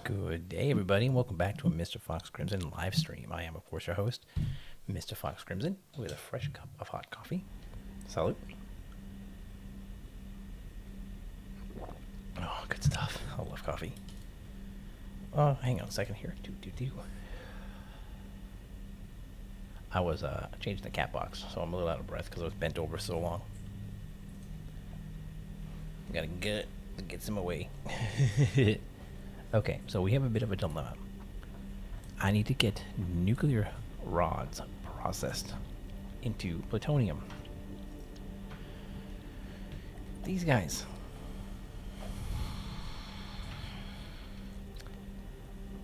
Good day, everybody, and welcome back to a Mr. Fox Crimson live stream. I am, of course, your host, Mr. Fox Crimson, with a fresh cup of hot coffee. Salute. Oh, good stuff. I love coffee. Oh, hang on a second here. I was changing the cat box, so I'm a little out of breath because I was bent over so long. Gotta get some away. Okay, so we have a bit of a dilemma. I need to get nuclear rods processed into plutonium. These guys.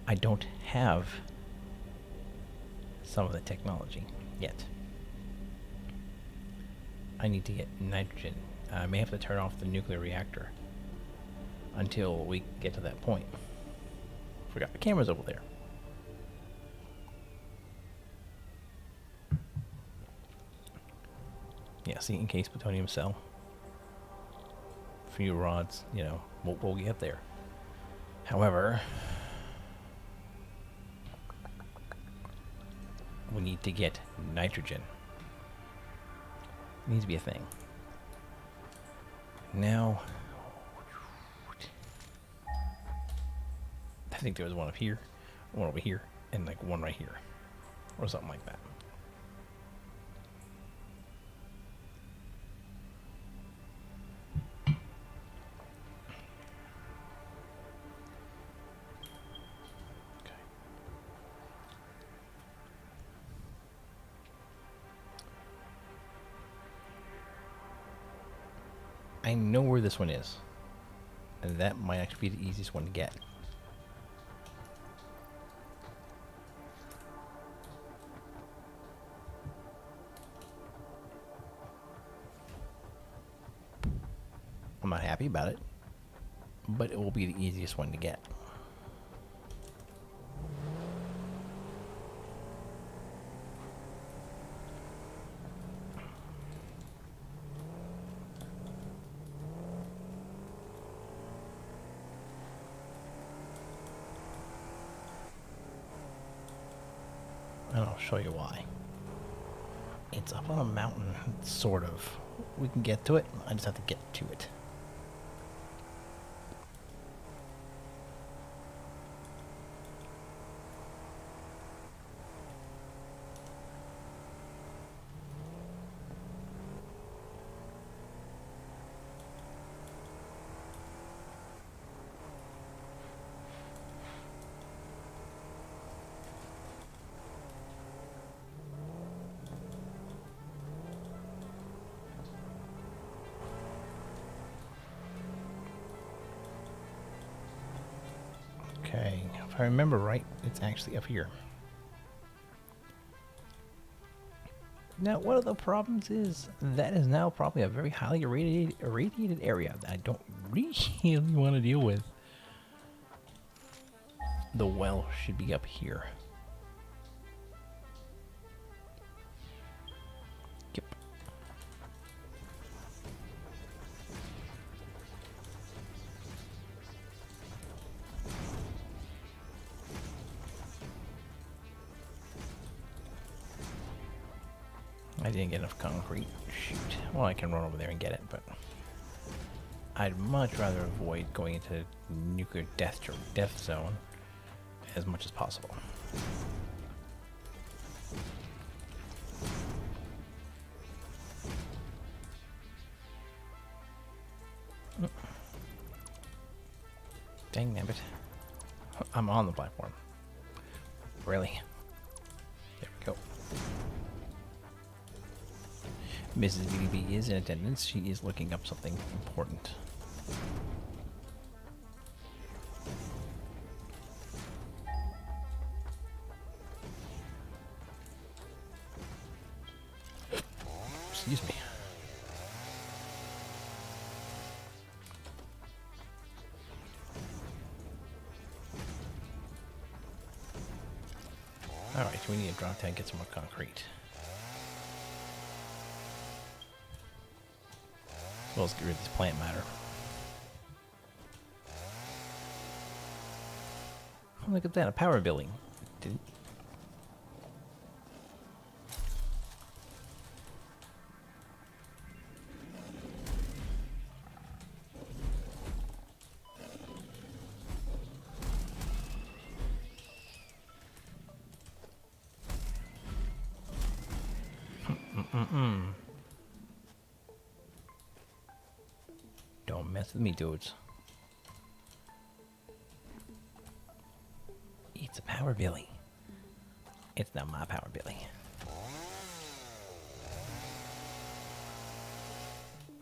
I don't have some of the technology yet. I need to get nitrogen. I may have to turn off the nuclear reactor until we get to that point. Forgot the camera's over there. Yeah, see, in case plutonium cell. Few rods, we'll get there. However, we need to get nitrogen. It needs to be a thing. Now, I think there was one up here, one over here, and like one right here, or something like that. Okay. I know where this one is, and that might actually be the easiest one to get. I'm not happy about it, but it will be the easiest one to get. And I'll show you why. It's up on a mountain, sort of. We can get to it, I just have to get to it. Okay, if I remember right, it's actually up here. Now, one of the problems is that is now probably a very highly irradiated area that I don't really want to deal with. The well should be up here. Yep. I didn't get enough concrete. Shoot. Well, I can run over there and get it, but I'd much rather avoid going into nuclear death zone as much as possible. Dang nabbit. I'm on the platform. Really? There we go. Mrs. BB is in attendance. She is looking up something important. Excuse me. Alright, we need to drop down and get some more concrete. Well, let's get rid of this plant matter. Look at that, a power billing. Did... Don't mess with me, dudes. It's a power billy. It's not my power billy.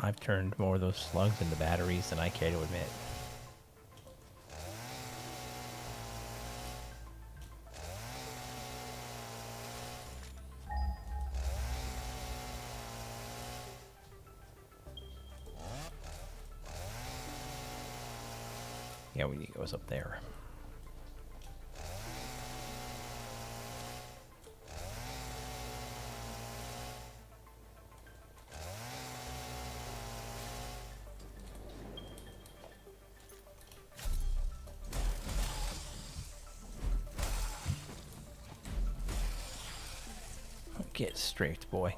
I've turned more of those slugs into batteries than I care to admit. Yeah, we need to go up there. Get straight, boy.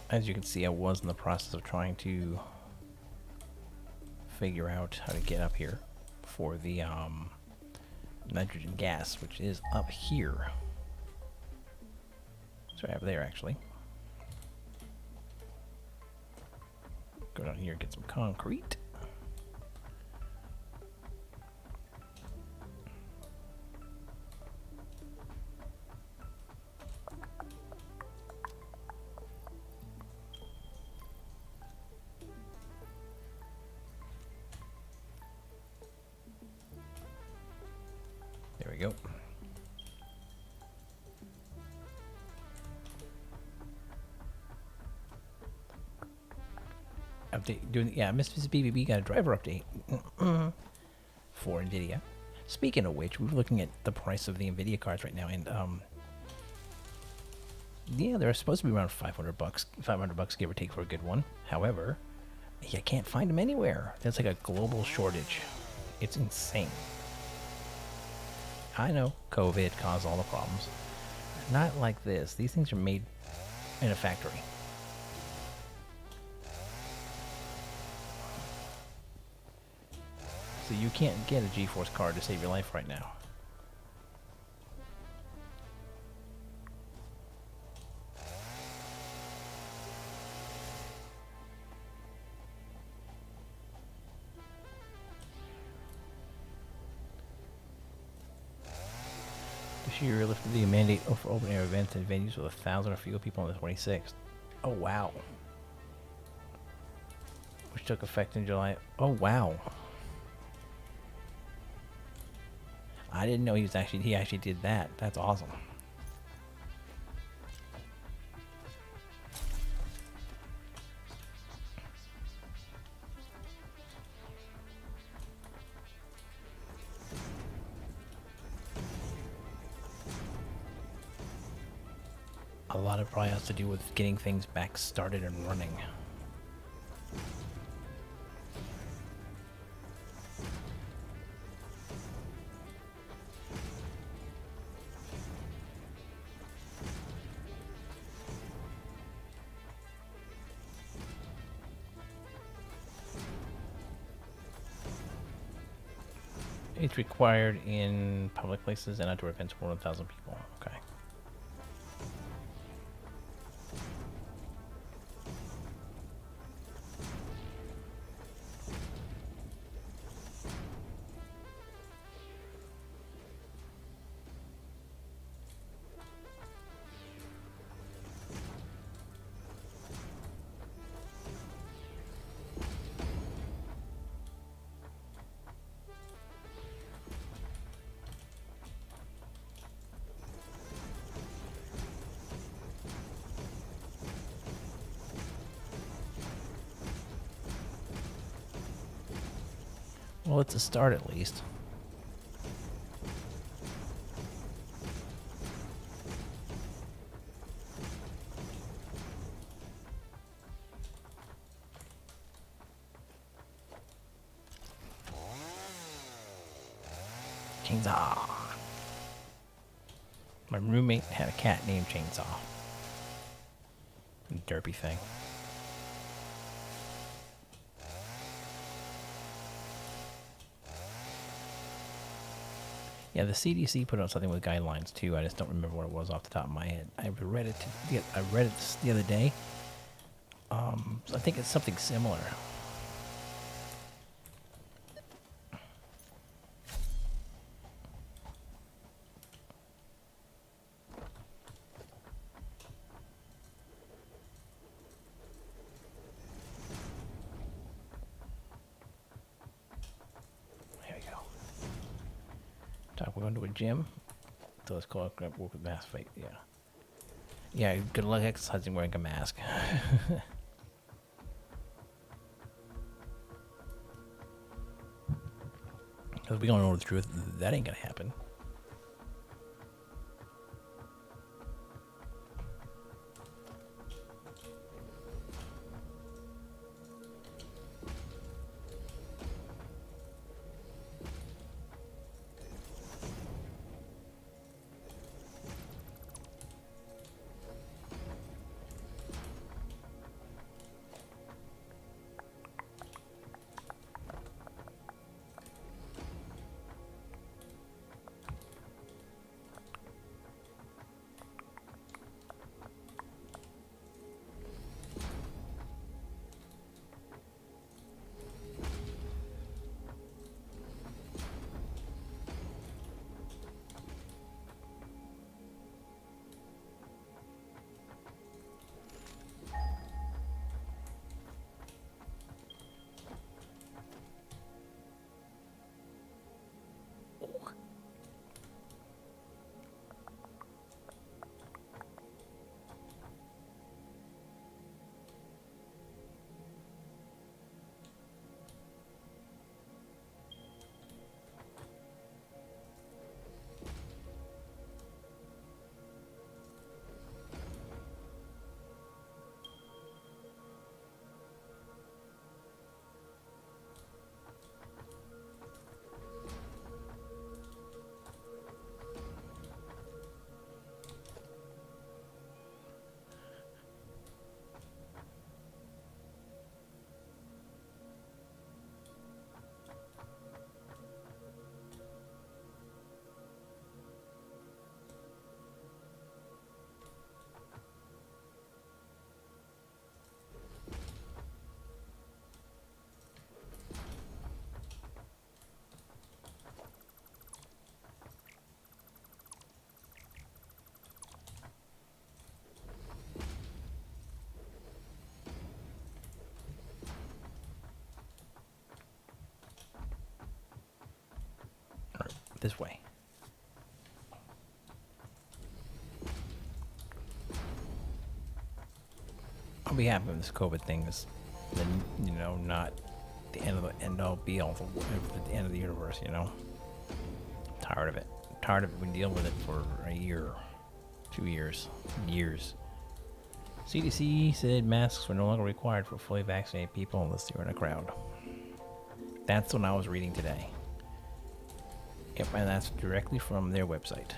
As you can see, I was in the process of trying to figure out how to get up here for the nitrogen gas, which is up here. It's right up there, actually. Go down here and get some concrete. There we go. Update doing, yeah, Mississippi BBB got a driver update for NVIDIA. Speaking of which, we're looking at the price of the NVIDIA cards right now, and yeah, they're supposed to be around $500 give or take for a good one. However, you can't find them anywhere. There's like a global shortage. It's insane. I know COVID caused all the problems. Not like this. These things are made in a factory. So you can't get a GeForce card to save your life right now. This year lifted the mandate for open air events and venues with 1,000 or fewer people on the 26th. Oh wow. Which took effect in July. Oh wow. I didn't know he actually did that. That's awesome. A lot of probably has to do with getting things back started and running. It's required in public places and outdoor events for 1,000 people. Okay. Well, it's a start at least. Chainsaw. My roommate had a cat named Chainsaw. Derpy thing. Yeah, the CDC put out something with guidelines too. I just don't remember what it was off the top of my head. I read it the other day. I think it's something similar. There we go. We're going to a gym. So let's call it work with mask fight. Yeah. Yeah, good luck exercising wearing a mask. Because we don't know the truth. That ain't gonna happen. This way. I'll be happy when this COVID thing is, not the end all be all, the end of the universe. Tired of it. Tired of it. We've been dealing with it for a year, 2 years, years. CDC said masks were no longer required for fully vaccinated people unless they were in a crowd. That's what I was reading today. Yep, and that's directly from their website.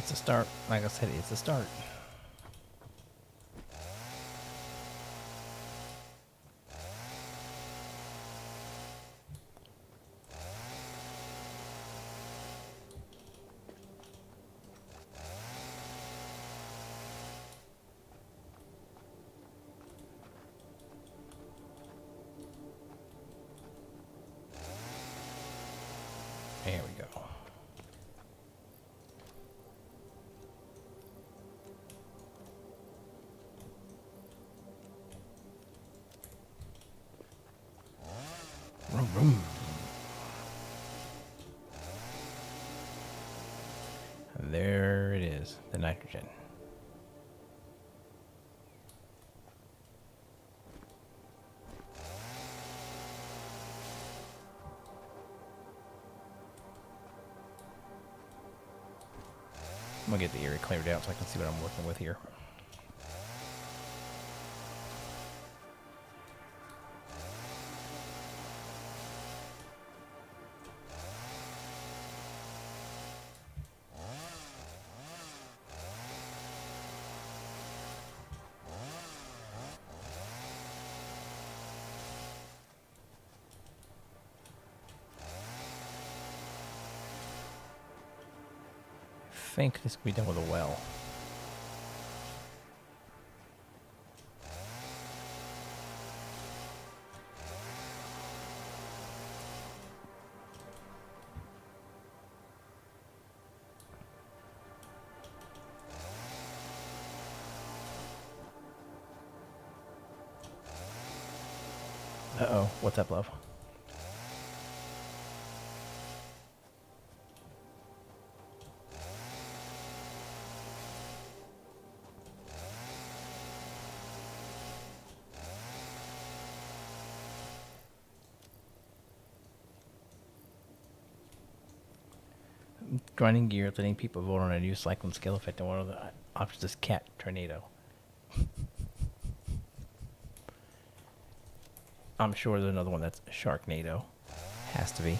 It's a start. Like I said, it's a start. There we go. Vroom, vroom. There it is, the nitrogen. I'm gonna get the area cleared out so I can see what I'm working with here. I think this can be done with a well. Uh-oh, what's up, love? Grinding gear, letting people vote on a new cyclone scale effect, and one of the options is cat tornado. I'm sure there's another one that's Sharknado. Has to be.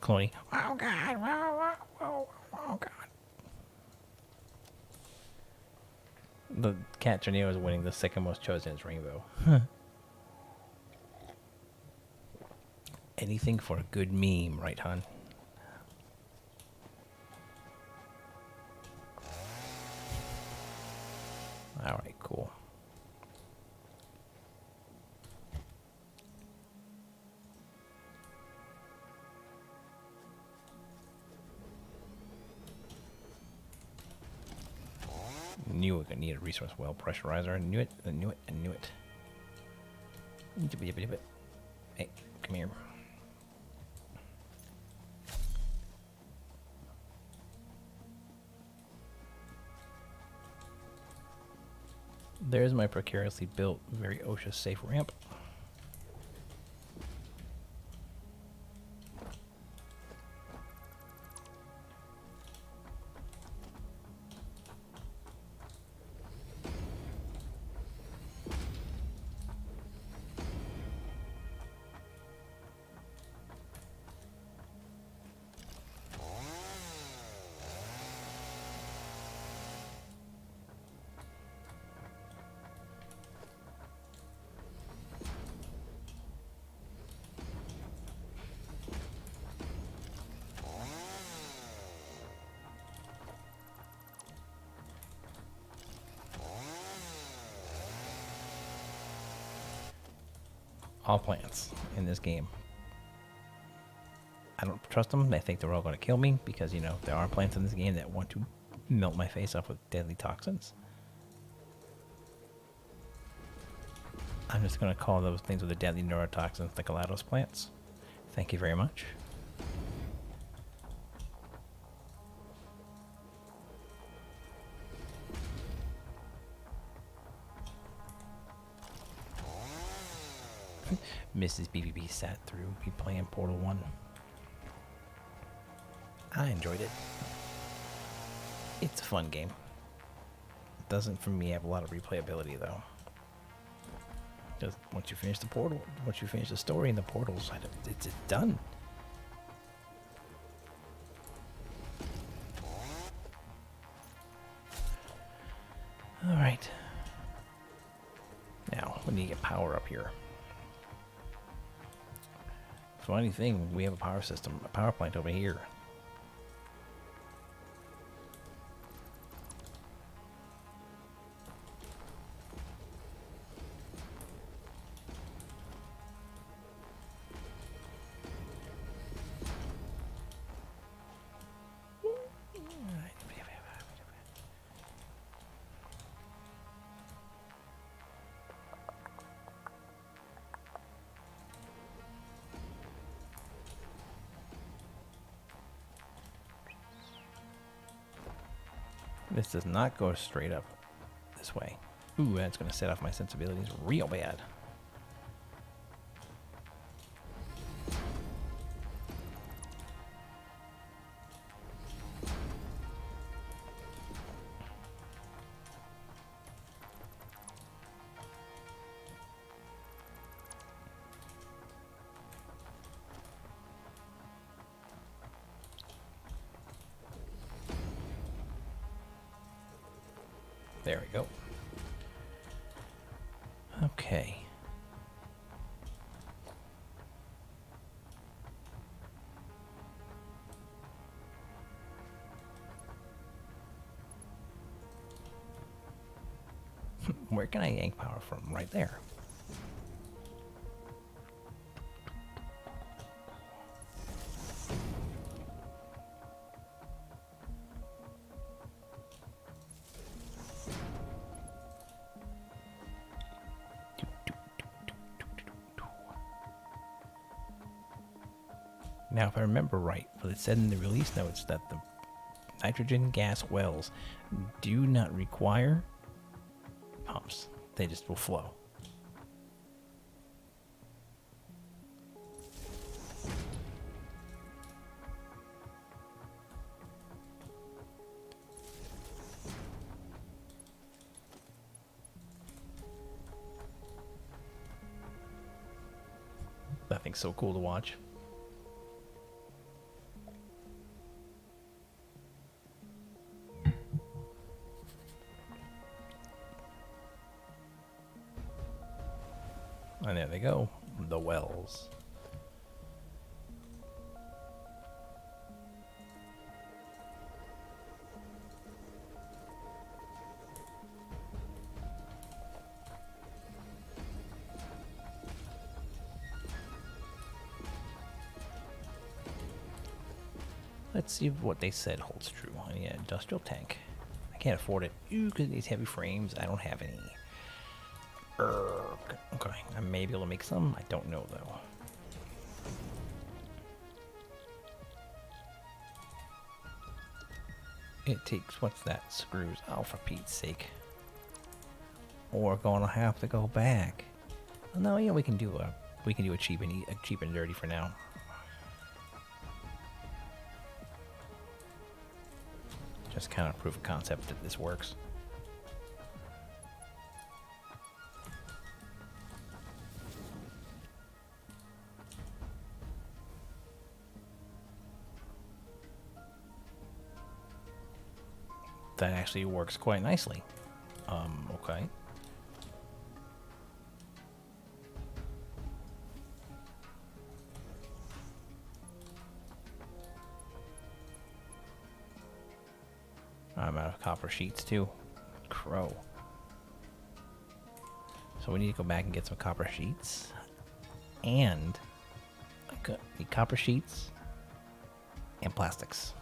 Cloney. Oh God! Oh God! The cat tornado is winning. The second most chosen is Rainbow. Anything for a good meme, right, hon? All right, cool. Knew I need a resource well pressurizer. I knew it. I knew it. I knew it. Hey, come here. There's my precariously built, very OSHA safe ramp. All plants in this game. I don't trust them. I think they're all going to kill me because, you know, there are plants in this game that want to melt my face off with deadly toxins. I'm just going to call those things with the deadly neurotoxins the Galados plants. Thank you very much. Mrs. BBB sat through me playing Portal 1. I enjoyed it. It's a fun game. It doesn't, for me, have a lot of replayability, though. Just once you finish the portal, once you finish the story in the portals, it's done. All right. Now, we need to get power up here. Funny thing, we have a power system, a power plant over here. This does not go straight up this way. Ooh, that's going to set off my sensibilities real bad. There we go. Okay. Where can I yank power from? Right there. Now, if I remember right, what it said in the release notes that the nitrogen gas wells do not require pumps. They just will flow. That thing's so cool to watch. And there they go, the wells. Let's see what they said holds true. Yeah, industrial tank. I can't afford it. Ooh, because these heavy frames, I don't have any. Okay, I may be able to make some. I don't know, though. It takes, what's that? Screws. Oh, for Pete's sake. Or gonna have to go back. No, yeah, we can do a cheap and dirty for now. Just kind of proof of concept that this works. That actually works quite nicely. Okay. I'm out of copper sheets too. Crow. So we need to go back and get some copper sheets. And the copper sheets and plastics.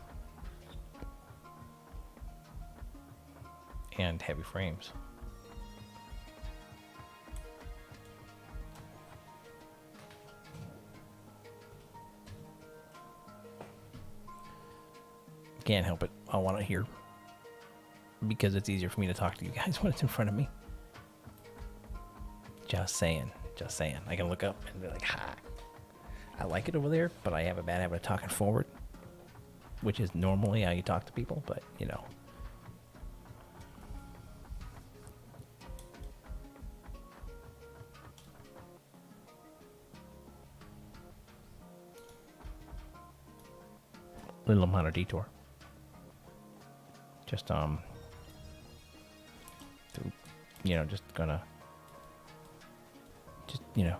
And heavy frames. Can't help it. I want it here. Because it's easier for me to talk to you guys when it's in front of me. Just saying. Just saying. I can look up and be like, ha. I like it over there, but I have a bad habit of talking forward. Which is normally how you talk to people, but, you know. Little amount of detour. Just, you know, just gonna, just, you know.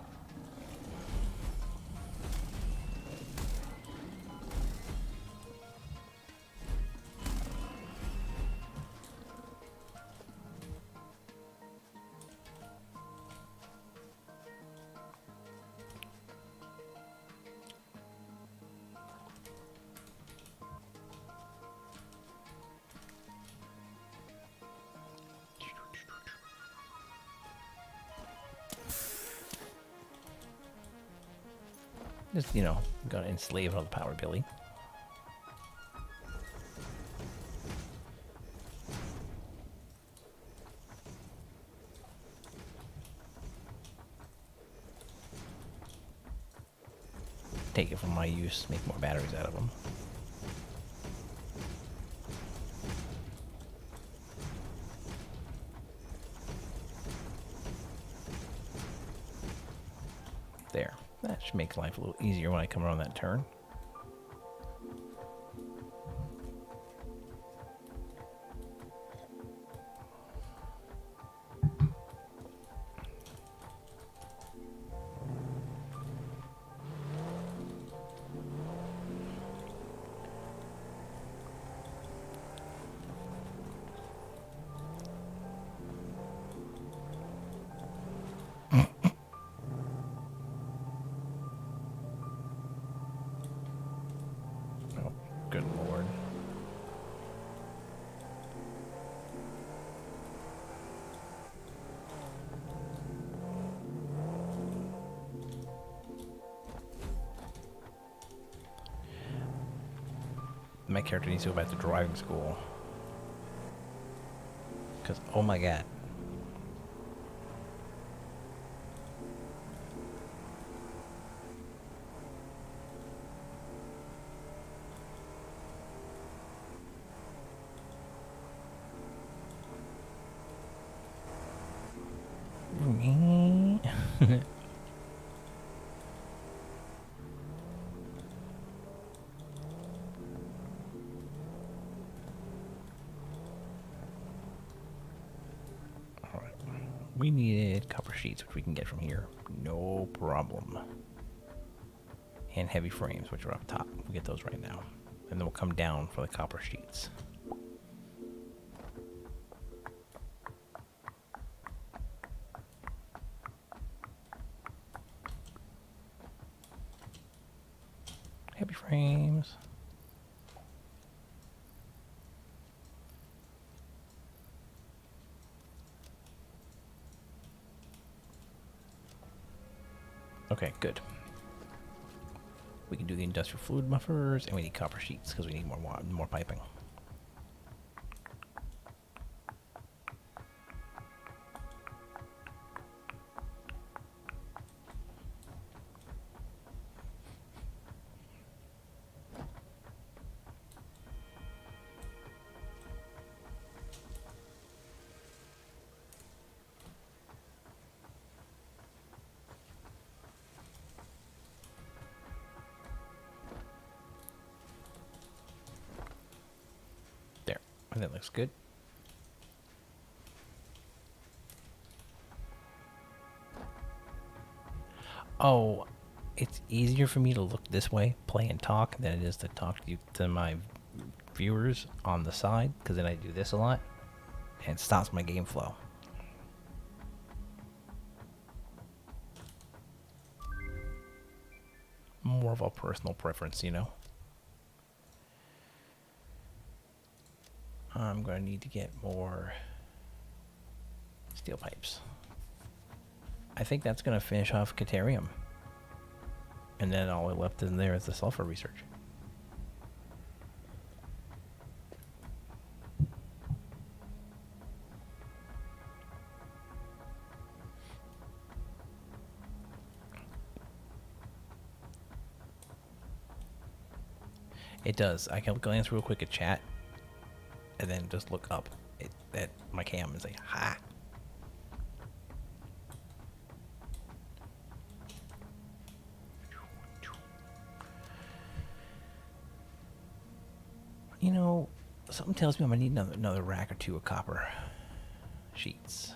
Just, you know, gonna enslave all the power, Billy. Take it from my use, make more batteries out of them. There. That should make life a little easier when I come around that turn. Good lord. My character needs to go back to driving school. Because, oh my god. We needed copper sheets, which we can get from here. No problem. And heavy frames, which are up top. We'll get those right now. And then we'll come down for the copper sheets. Heavy frames. Okay, good. We can do the industrial fluid buffers, and we need copper sheets because we need more piping. That looks good. Oh, it's easier for me to look this way, play and talk, than it is to talk to my viewers on the side, because then I do this a lot, and it stops my game flow. More of a personal preference, you know? I'm going to need to get more steel pipes. I think that's going to finish off Caterium. And then all left in there is the sulfur research. It does. I can glance real quick at chat, and then just look up at my cam and say, ha. You know, something tells me I'm going to need another rack or two of copper sheets.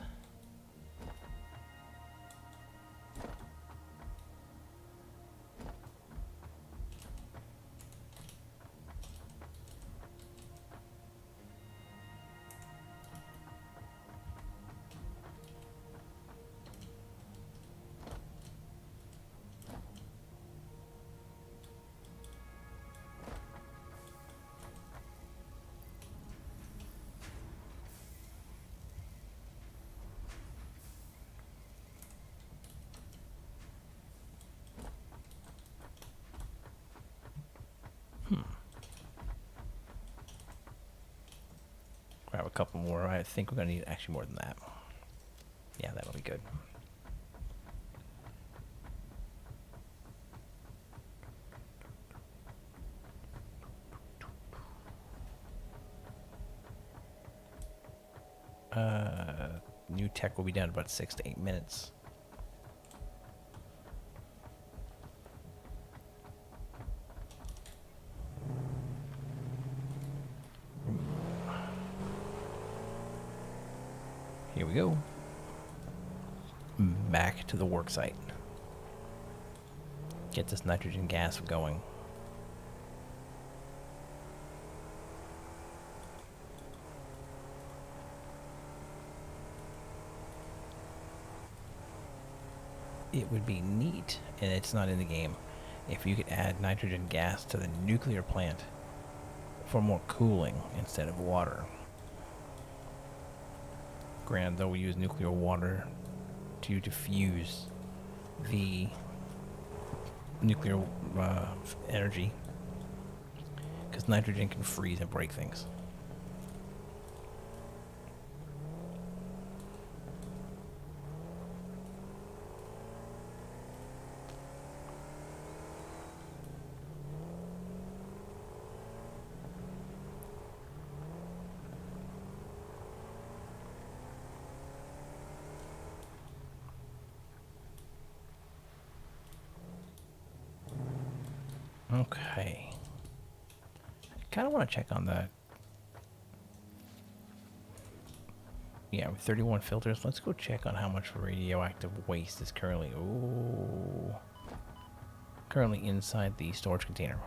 Grab a couple more. I think we're going to need actually more than that. Yeah, that'll be good. New tech will be done in about 6 to 8 minutes. Here we go. Back to the work site. Get this nitrogen gas going. It would be neat, and it's not in the game, if you could add nitrogen gas to the nuclear plant for more cooling instead of water. Granted, though, we use nuclear water to diffuse the nuclear energy, because nitrogen can freeze and break things. Okay. I kind of want to check on the... Yeah, with 31 filters, let's go check on how much radioactive waste is currently... Ooh. Currently inside the storage container.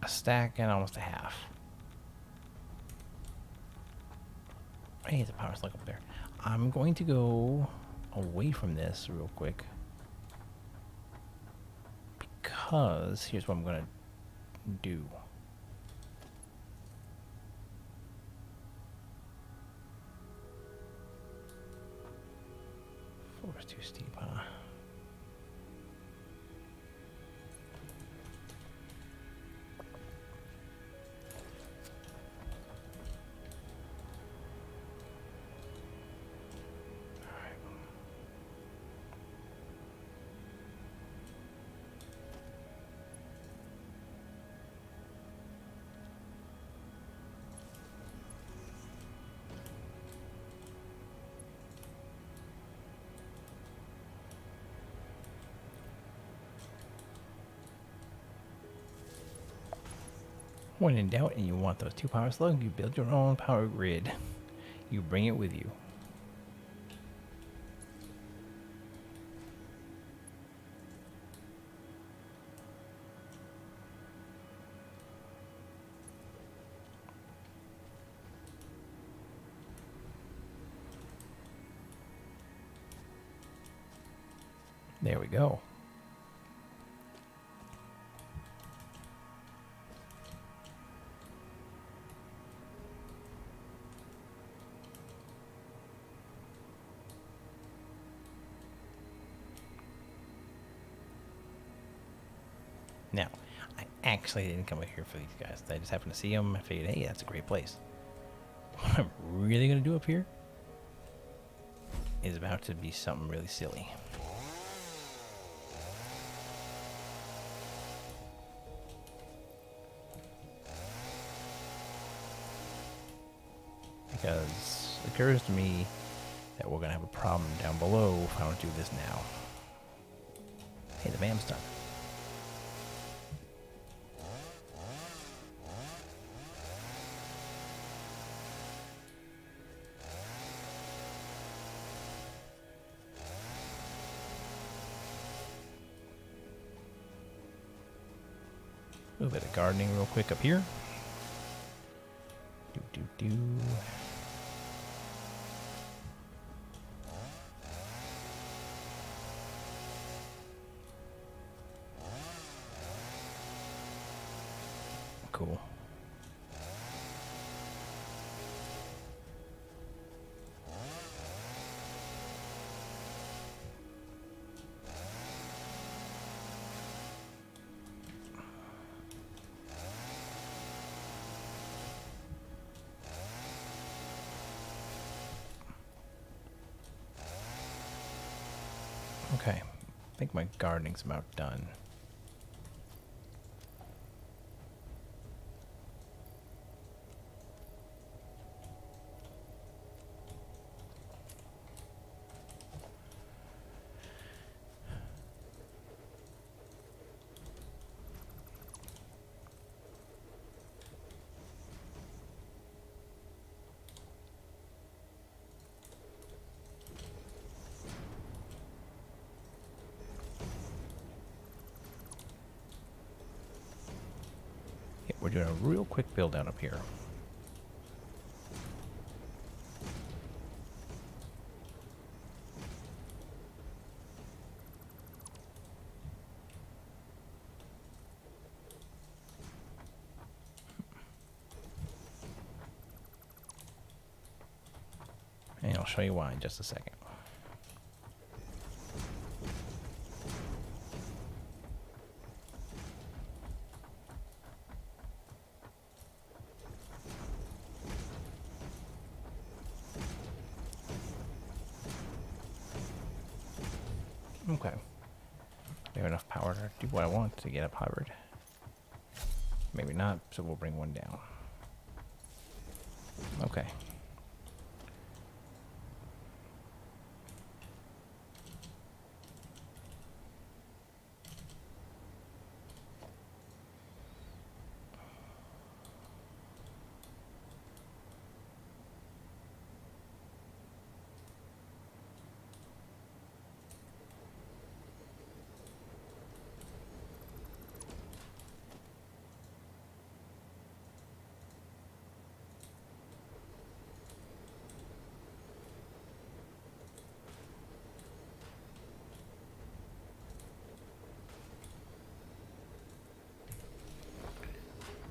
A stack and almost a half. Hey, there's a power slug up there. I'm going to go away from this real quick, because here's what I'm going to do. Floor's too steep, huh? When in doubt and you want those 2 power slugs, you build your own power grid. You bring it with you. There we go. Now, I actually didn't come here for these guys. I just happened to see them. I figured, hey, that's a great place. What I'm really going to do up here is about to be something really silly. Because it occurs to me that we're going to have a problem down below if I don't do this now. Hey, the VAM's done. A little bit of gardening real quick up here. Do. Cool. Okay, I think my gardening's about done. Yeah, we're doing a real quick build out up here. And I'll show you why in just a second. Okay. We have enough power to do what I want to get up Hubbard. Maybe not, so we'll bring one down. Okay.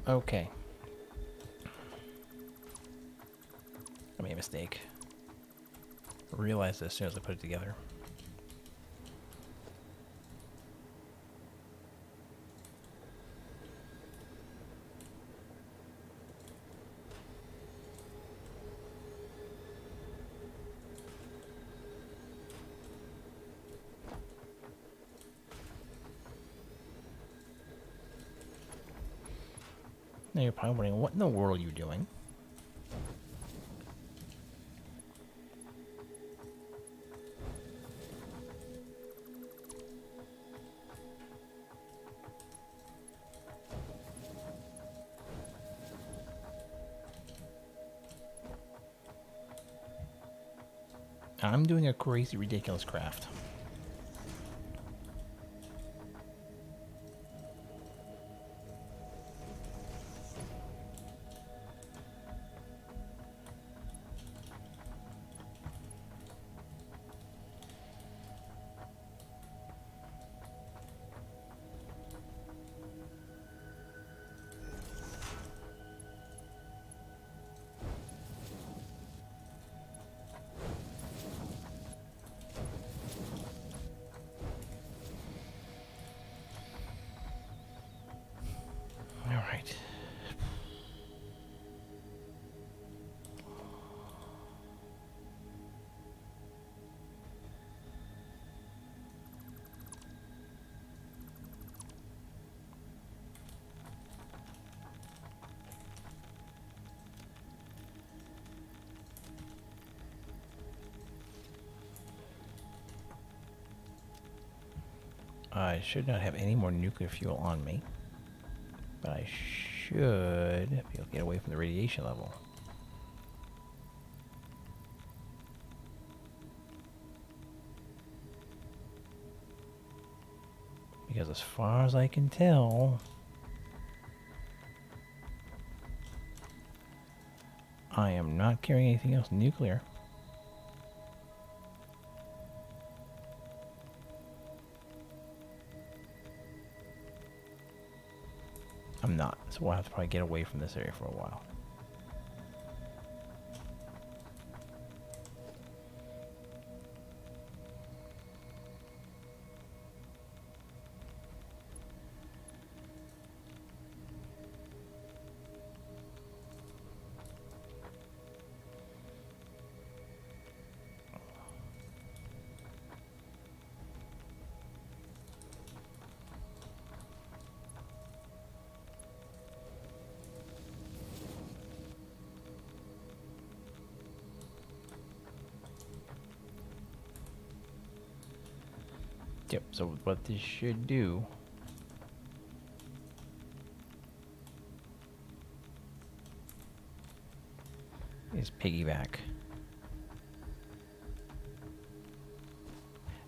Okay. I made a mistake. I realized it as soon as I put it together. Now you're probably wondering, what in the world are you doing? I'm doing a crazy, ridiculous craft. I should not have any more nuclear fuel on me, but I should be able to get away from the radiation level. Because as far as I can tell, I am not carrying anything else nuclear. I'm not, so we'll have to probably get away from this area for a while. Yep, so what this should do is piggyback.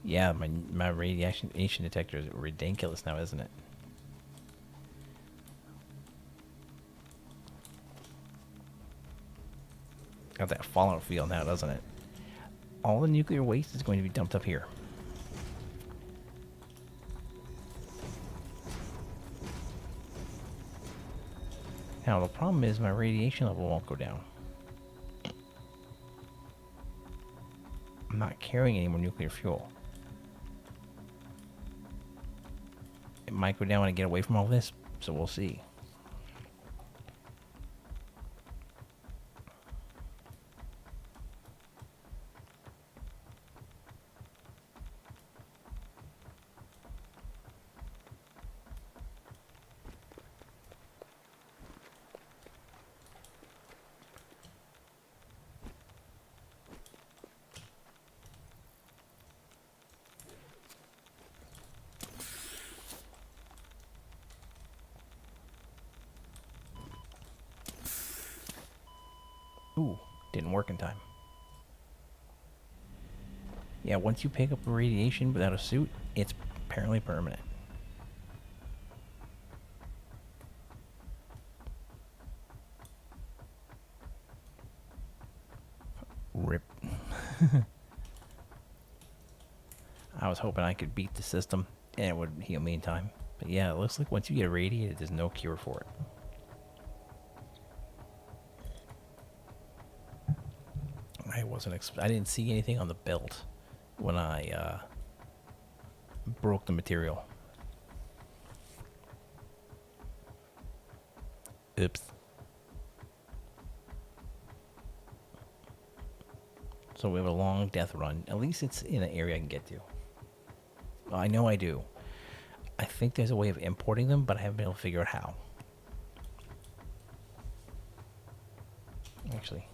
Yeah, my radiation detector is ridiculous now, isn't it? Got that fallout feel now, doesn't it? All the nuclear waste is going to be dumped up here. Now, the problem is my radiation level won't go down. I'm not carrying any more nuclear fuel. It might go down when I get away from all this, so we'll see. Ooh, didn't work in time. Yeah, once you pick up radiation without a suit, it's apparently permanent. Rip. I was hoping I could beat the system and it would heal me in time. But yeah, it looks like once you get irradiated, there's no cure for it. I didn't see anything on the belt when I broke the material. Oops. So we have a long death run. At least it's in an area I can get to. Well, I know I do. I think there's a way of importing them, but I haven't been able to figure out how. Actually.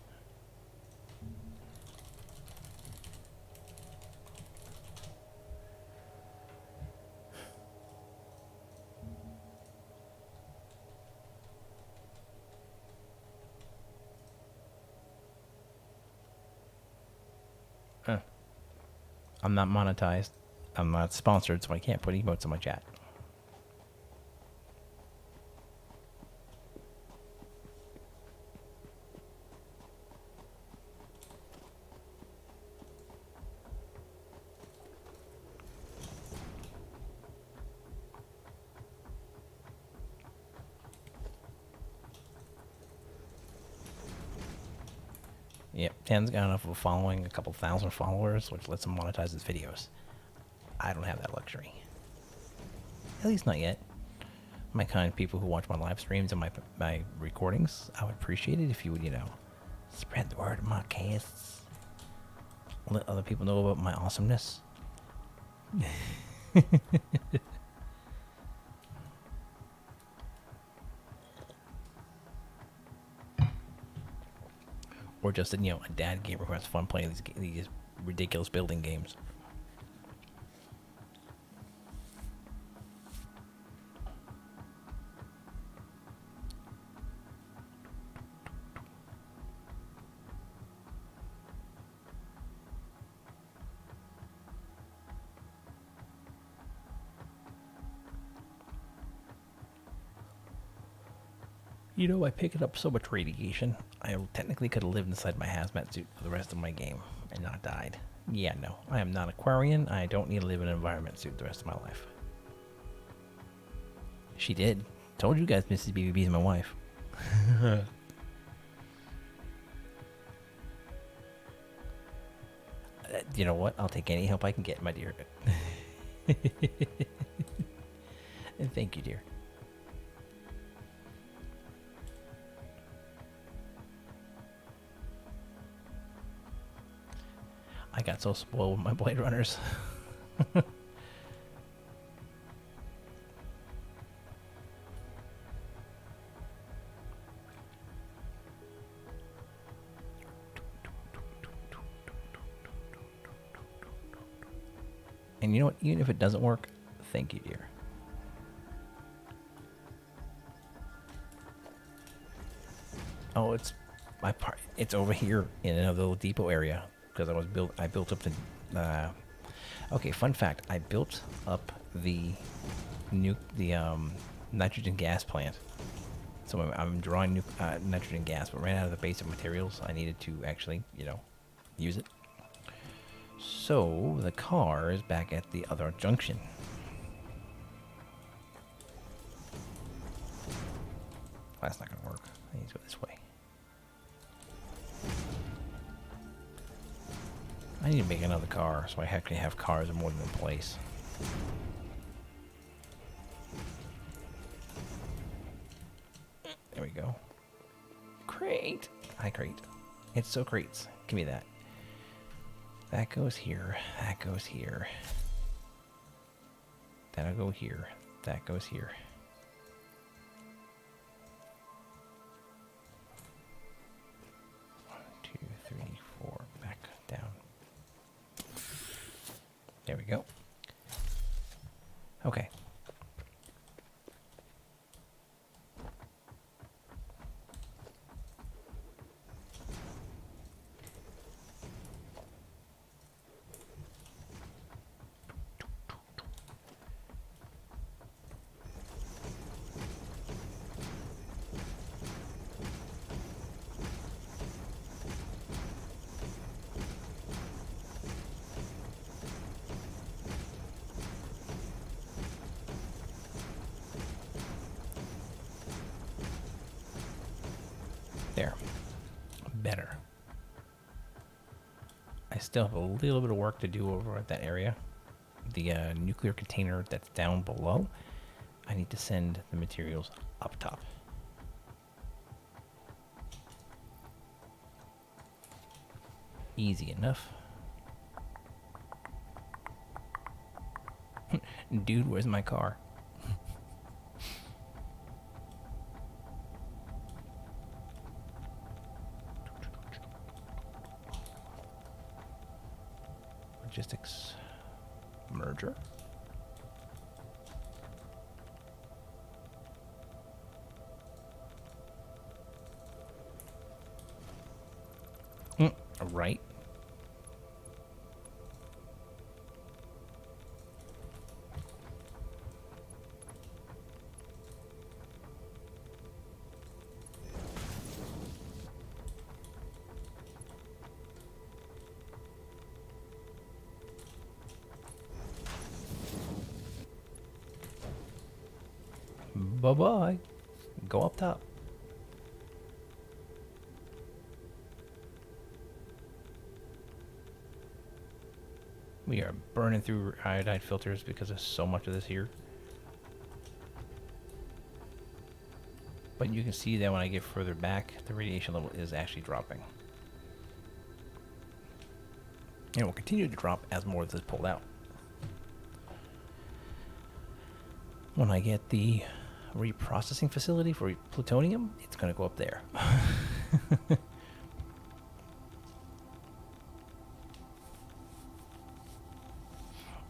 I'm not monetized. I'm not sponsored, so I can't put emotes in my chat. Yep, Tan's got enough of a following, a couple thousand followers, which lets him monetize his videos. I don't have that luxury. At least not yet. My kind of people who watch my live streams and my recordings, I would appreciate it if you would, spread the word of my casts. Let other people know about my awesomeness. Or just a dad gamer who has fun playing these ridiculous building games. You know, by picking up so much radiation, I technically could have lived inside my hazmat suit for the rest of my game and not died. Yeah, no, I am not Aquarian. I don't need to live in an environment suit the rest of my life. She did. Told you guys Mrs. BBB is my wife. You know what? I'll take any help I can get, my dear. And thank you, dear. I got so spoiled with my Blade Runners. And you know what? Even if it doesn't work, thank you, dear. Oh, it's my part. It's over here in another little depot area because I built up the. Okay, fun fact. I built up the nitrogen gas plant. So I'm drawing nitrogen gas, but ran out of the basic materials. I needed to actually, use it. So the car is back at the other junction. That's not gonna work. I need to go this way. I need to make another car so I actually have cars in more than one place. There we go. Crate! Hi, crate. It's so crates. Give me that. That goes here. That goes here. That'll go here. That goes here. One, two, three, four. Back down. There we go. Okay. There. Better. I still have a little bit of work to do over at that area. The nuclear container that's down below, I need to send the materials up top. Easy enough. Dude, where's my car? Logistics merger. Right. Bye-bye. Go up top. We are burning through iodide filters because there's so much of this here. But you can see that when I get further back, the radiation level is actually dropping. And it will continue to drop as more of this is pulled out. When I get the reprocessing facility for plutonium, it's going to go up there.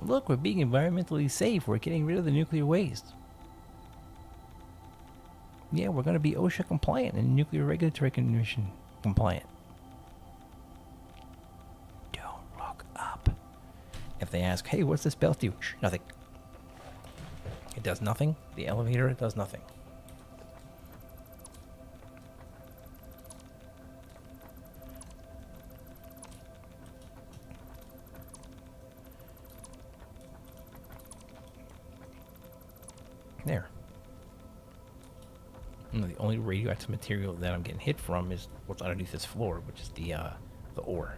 Look, we're being environmentally safe. We're getting rid of the nuclear waste. Yeah, we're going to be OSHA compliant and Nuclear Regulatory Commission compliant. Don't look up. If they ask, hey, what's this belt do? Shh, nothing. It does nothing. The elevator does nothing. The only radioactive material that I'm getting hit from is what's underneath this floor, which is the ore.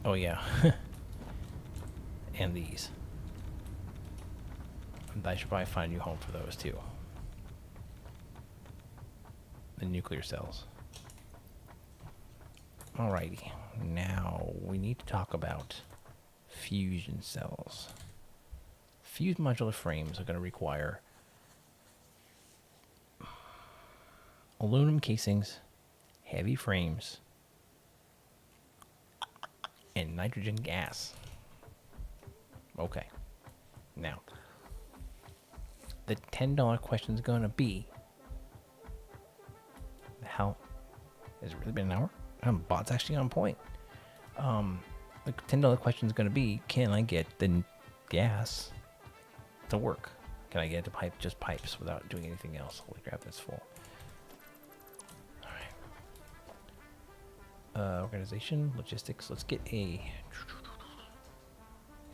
Oh yeah, and these. I should probably find a new home for those too. The nuclear cells. Alrighty, now we need to talk about fusion cells. Fused modular frames are going to require aluminum casings, heavy frames, and nitrogen gas. Okay, now the $10 question is going to be, how has it really been an hour? Bot's actually on point. The $10 question is going to be, can I get the gas to work? Can I get it to pipe just pipes without doing anything else? Holy crap, that's full. Alright. Organization, logistics. Let's get a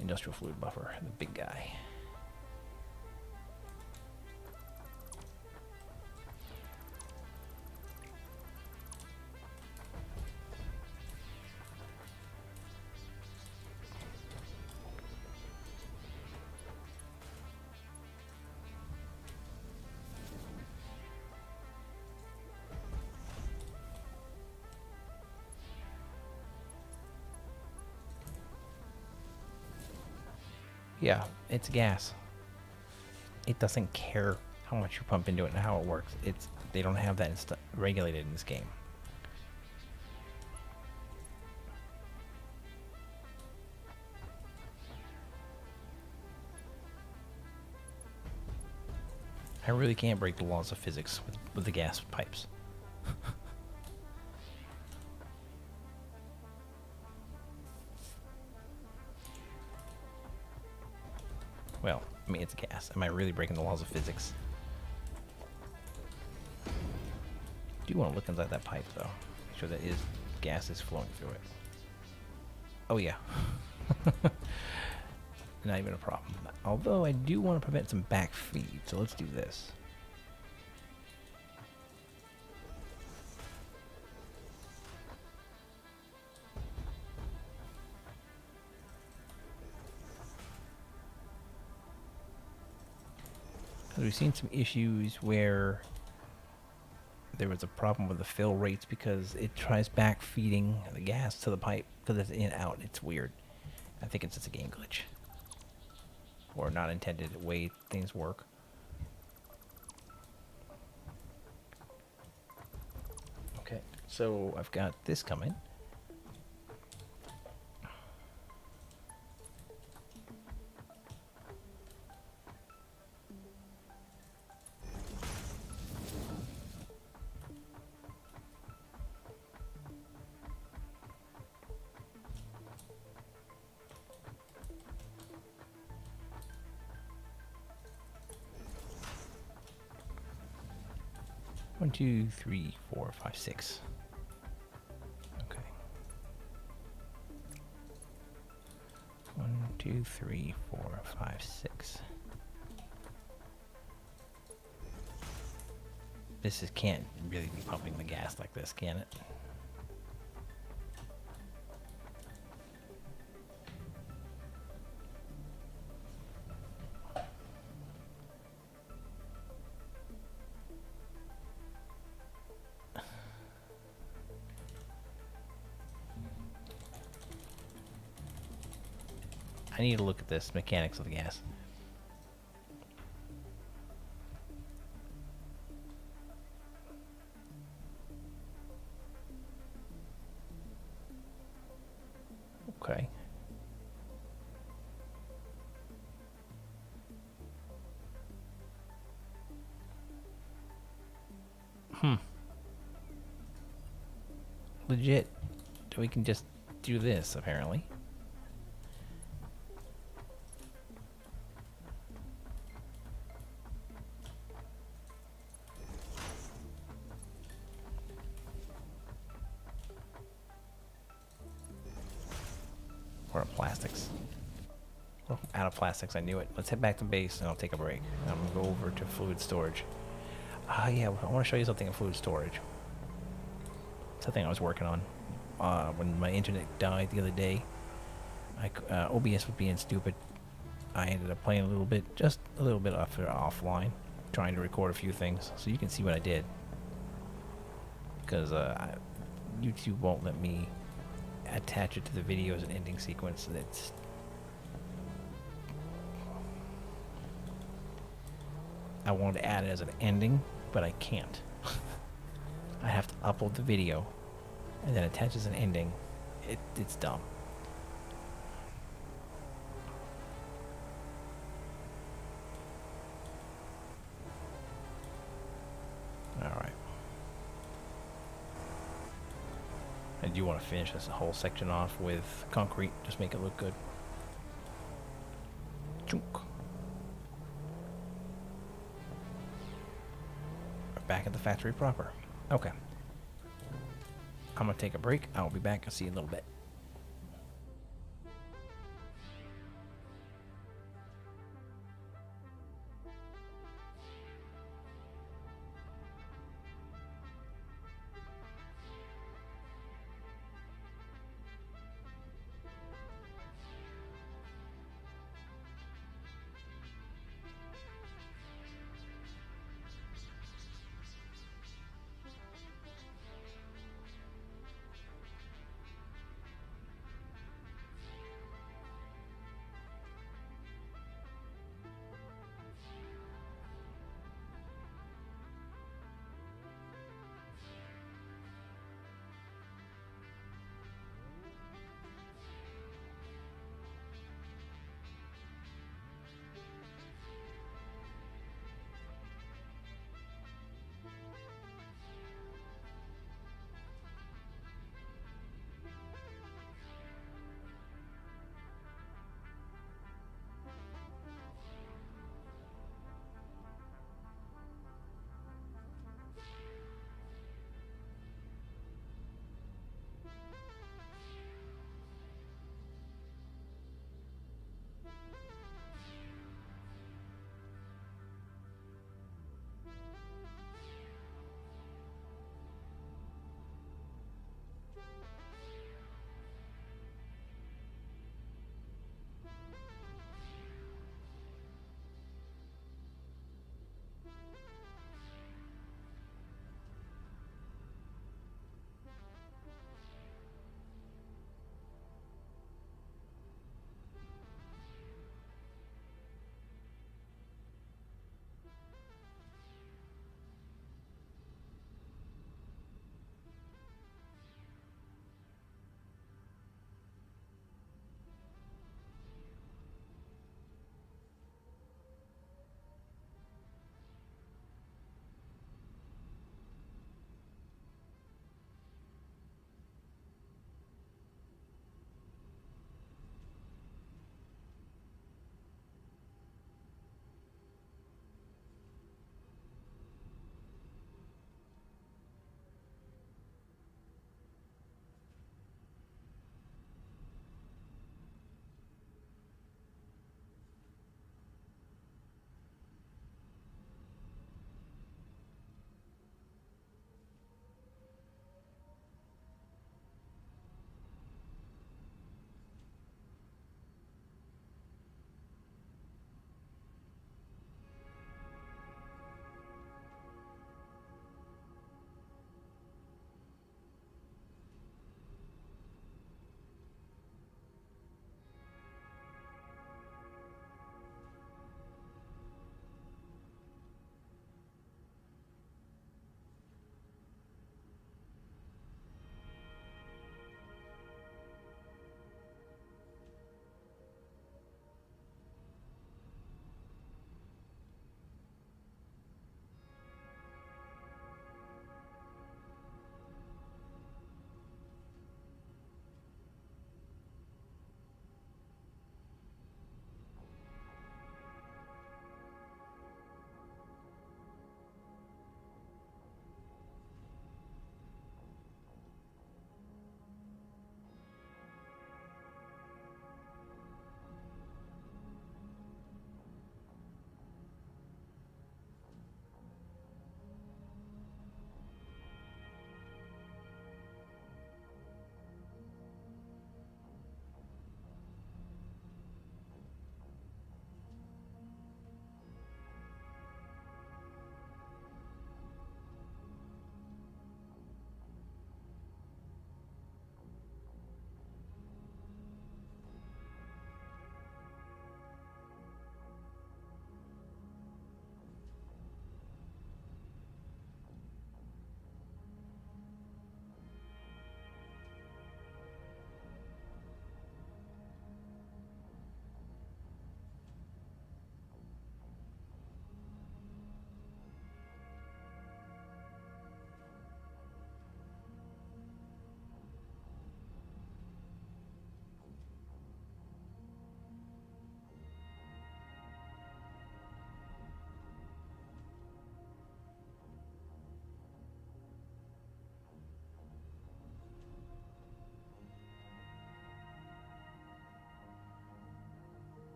industrial fluid buffer, the big guy. Yeah, it's gas. It doesn't care how much you pump into it and how it works. They don't have that regulated in this game. I really can't break the laws of physics with the gas pipes. Well, I mean, it's gas. Am I really breaking the laws of physics? I do want to look inside that pipe, though. Make sure that gas is flowing through it. Oh, yeah. Not even a problem. Although, I do want to prevent some back feed, so let's do this. We've seen some issues where there was a problem with the fill rates because it tries back feeding the gas to the pipe because it's in out. It's weird. I think it's just a game glitch or not intended way things work. Okay, so I've got this coming. One, two, three, 4, 5, 6. Okay. 1, 2, 3, 4, 5, 6. Can't really be pumping the gas like this, can it? I need to look at this mechanics of the gas. Okay. Legit. We can just do this, apparently. We're out of plastics. We're out of plastics, I knew it. Let's head back to base and I'll take a break. I'm gonna go over to fluid storage. Yeah, I want to show you something in fluid storage. Something I was working on. When my internet died the other day, OBS was being stupid. I ended up playing a little bit, just a little bit offline, trying to record a few things, so you can see what I did. Because YouTube won't let me attach it to the video as an ending sequence. I wanted to add it as an ending, but I can't. I have to upload the video and then attach as an ending. It's dumb. Alright. I do want to finish this whole section off with concrete, just make it look good. Chunk. We're back at the factory proper. Okay. I'm gonna take a break. I'll be back. I'll see you in a little bit.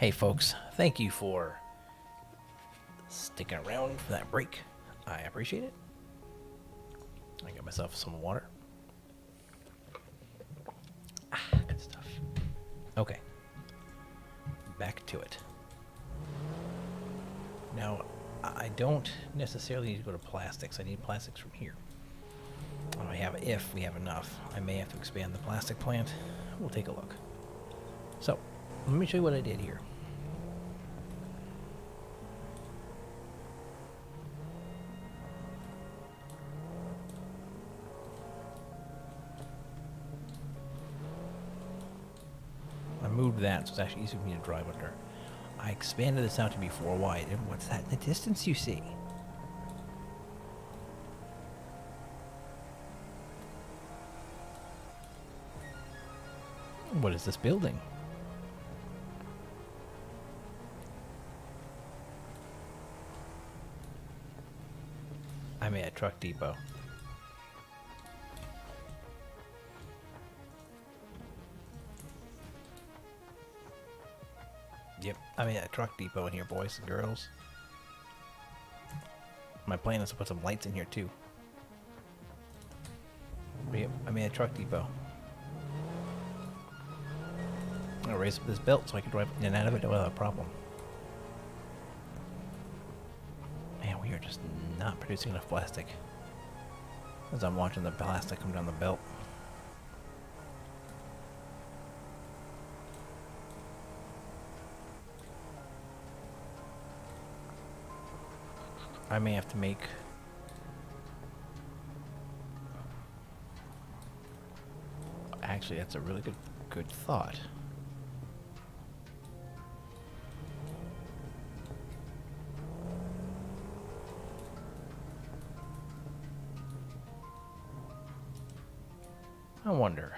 Hey, folks, thank you for sticking around for that break. I appreciate it. I got myself some water. Good stuff. Okay. Back to it. Now, I don't necessarily need to go to plastics. I need plastics from here. I have, if we have enough, I may have to expand the plastic plant. We'll take a look. So, let me show you what I did here. I moved that so it's actually easier for me to drive under. I expanded this out to be 4 wide. And what's that in the distance you see? What is this building? I'm at a truck depot. Yep, I'm at a truck depot in here, boys and girls. My plan is to put some lights in here too. But yep, I'm at a truck depot. I'm gonna raise up this belt so I can drive in and out of it without a problem. Man, we are just not producing enough plastic. As I'm watching the plastic come down the belt. I may have to make actually that's a really good thought. I wonder.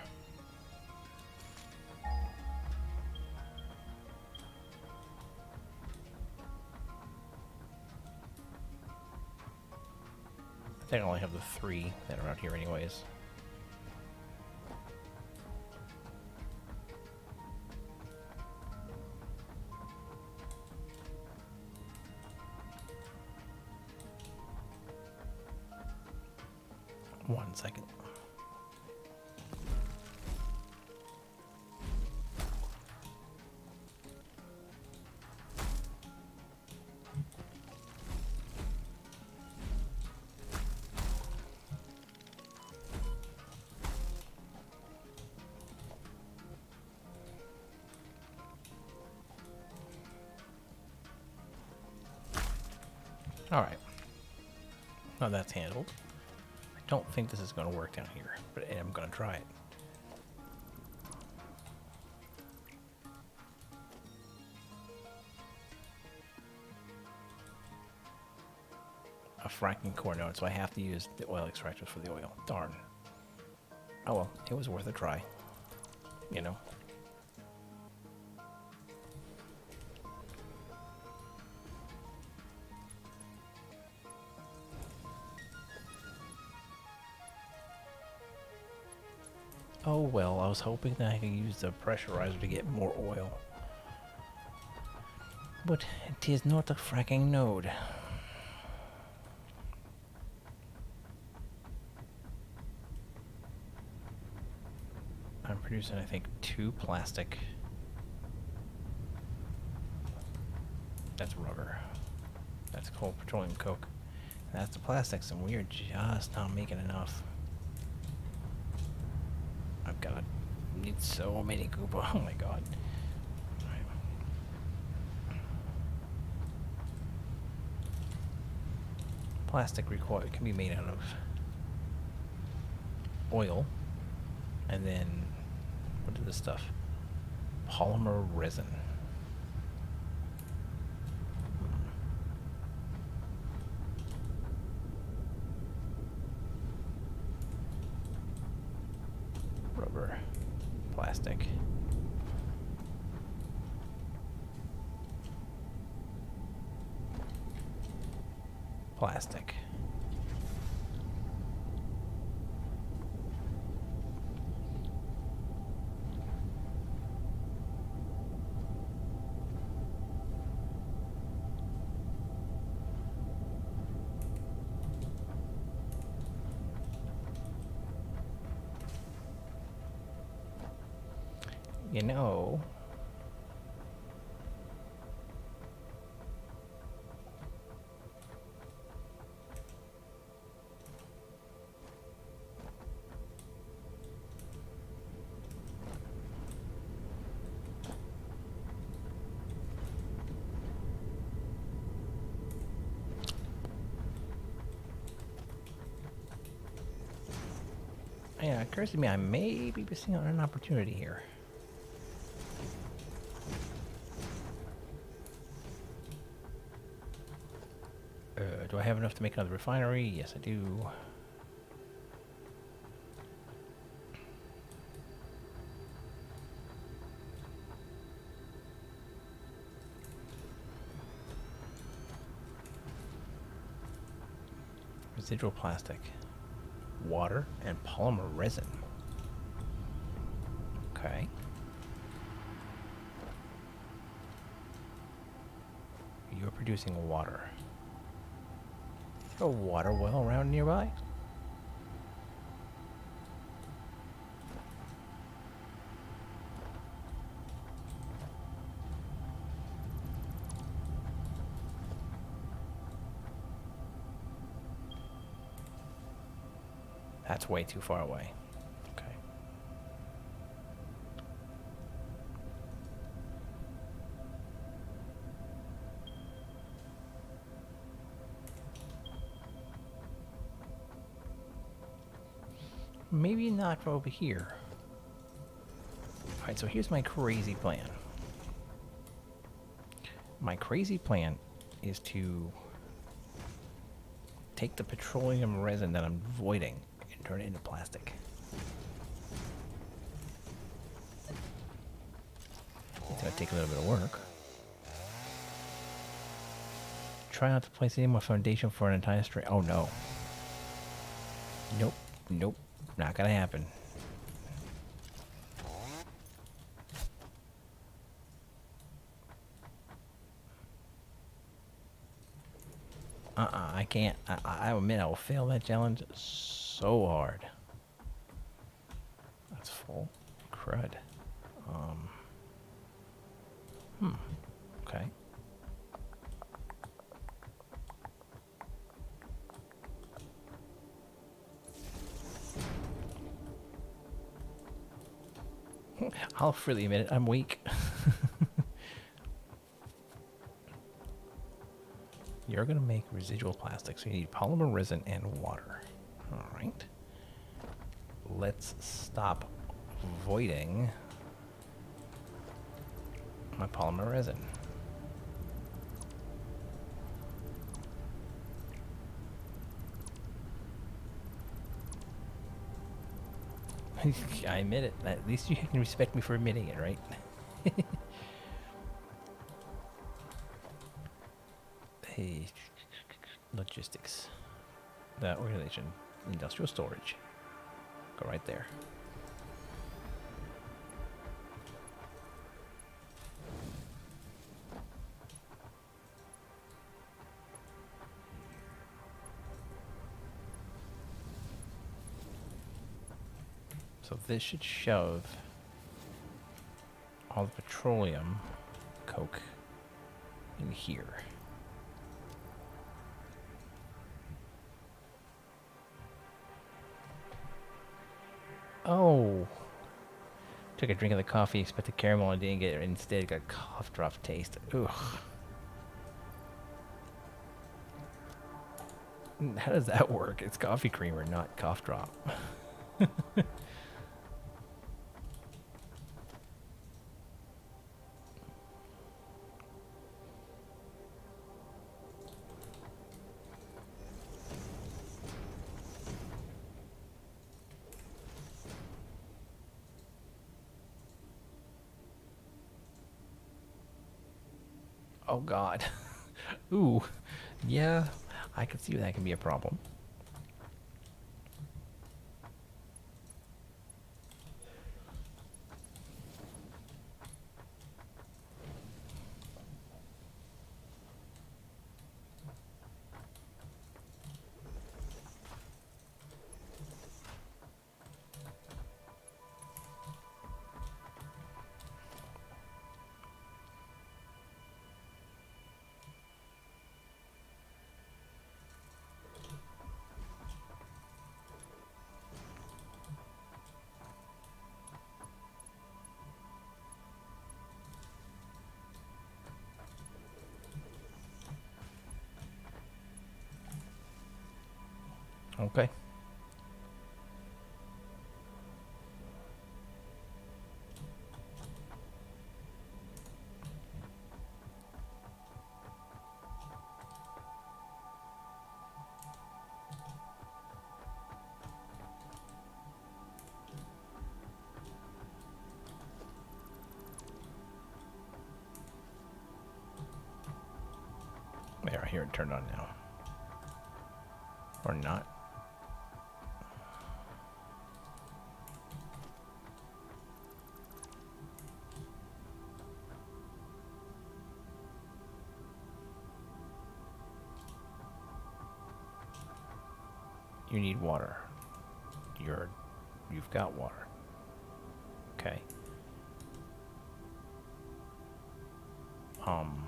I think I only have the 3 that are out here anyways. One second. Alright. Now that's handled. I don't think this is going to work down here, but I'm going to try it. A fracking core node, so I have to use the oil extractors for the oil. Darn. Oh well, it was worth a try. You know? Oh well, I was hoping that I could use the pressurizer to get more oil. But it is not a fracking node. I'm producing, I think, 2 plastic. That's rubber. That's coal, petroleum coke. And that's the plastics, and we are just not making enough. I've got to need so many Koopa. Oh my god. Right. Plastic can be made out of oil, and then what is this stuff? Polymer resin. Rubber, plastic. Plastic. You know, yeah, it occurs to me I may be missing on an opportunity here. Do I have enough to make another refinery? Yes, I do. Residual plastic, water, and polymer resin. Okay. You're producing water. A water well around nearby? That's way too far away. Okay. Maybe not from over here. Alright, so here's my crazy plan. My crazy plan is to take the petroleum resin that I'm voiding and turn it into plastic. It's gonna take a little bit of work. Try not to place any more foundation for an entire string. Oh no. Nope. Nope. Not gonna happen. I can't. I admit I will fail that challenge so hard. That's full. Crud. Okay. I'll freely admit it, I'm weak. You're gonna make residual plastic, so you need polymer resin and water. Alright. Let's stop voiding my polymer resin. I admit it. At least you can respect me for admitting it, right? Hey, logistics. The organization, industrial storage. Go right there. So this should shove all the petroleum coke in here. Oh. Took a drink of the coffee, expected caramel, and didn't get it. Instead, got cough drop taste. Ugh. How does that work? It's coffee creamer, not cough drop. Oh god. Ooh. Yeah, I can see that can be a problem. Okay. There, I hear it turned on now. Or not. You need water. You've got water. Okay. Um.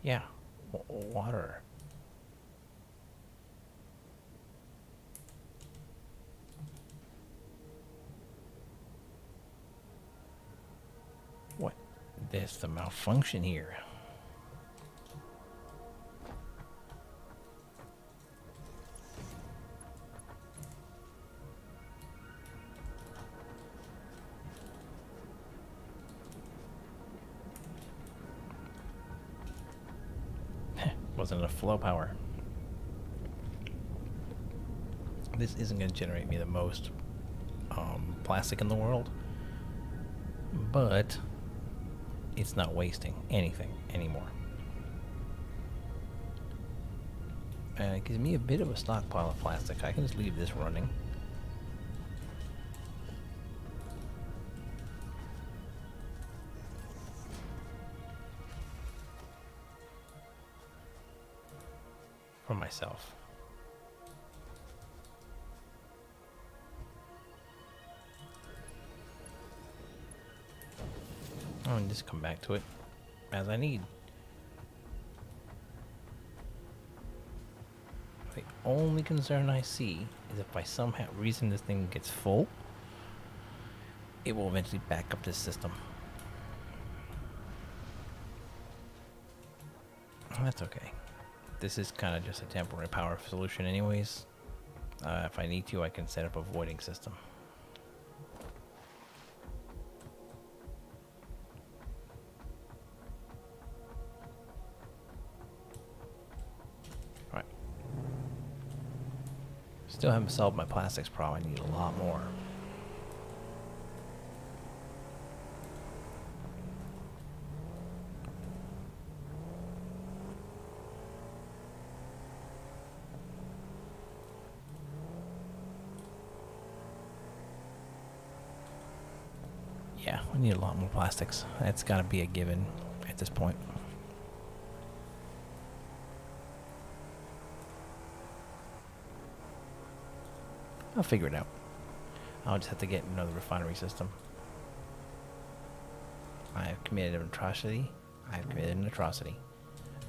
Yeah. Water. What? There's the malfunction here. Wasn't enough flow power. This isn't going to generate me the most plastic in the world, but it's not wasting anything anymore. It gives me a bit of a stockpile of plastic. I can just leave this running. For myself. I'll just come back to it as I need. The only concern I see is if by some reason this thing gets full, it will eventually back up this system. That's okay. This is kind of just a temporary power solution anyways. If I need to, I can set up a voiding system. Alright. Still haven't solved my plastics problem. I need a lot more. Yeah, I need a lot more plastics. That's got to be a given at this point. I'll figure it out. I'll just have to get another refinery system. I have committed an atrocity. I have committed an atrocity.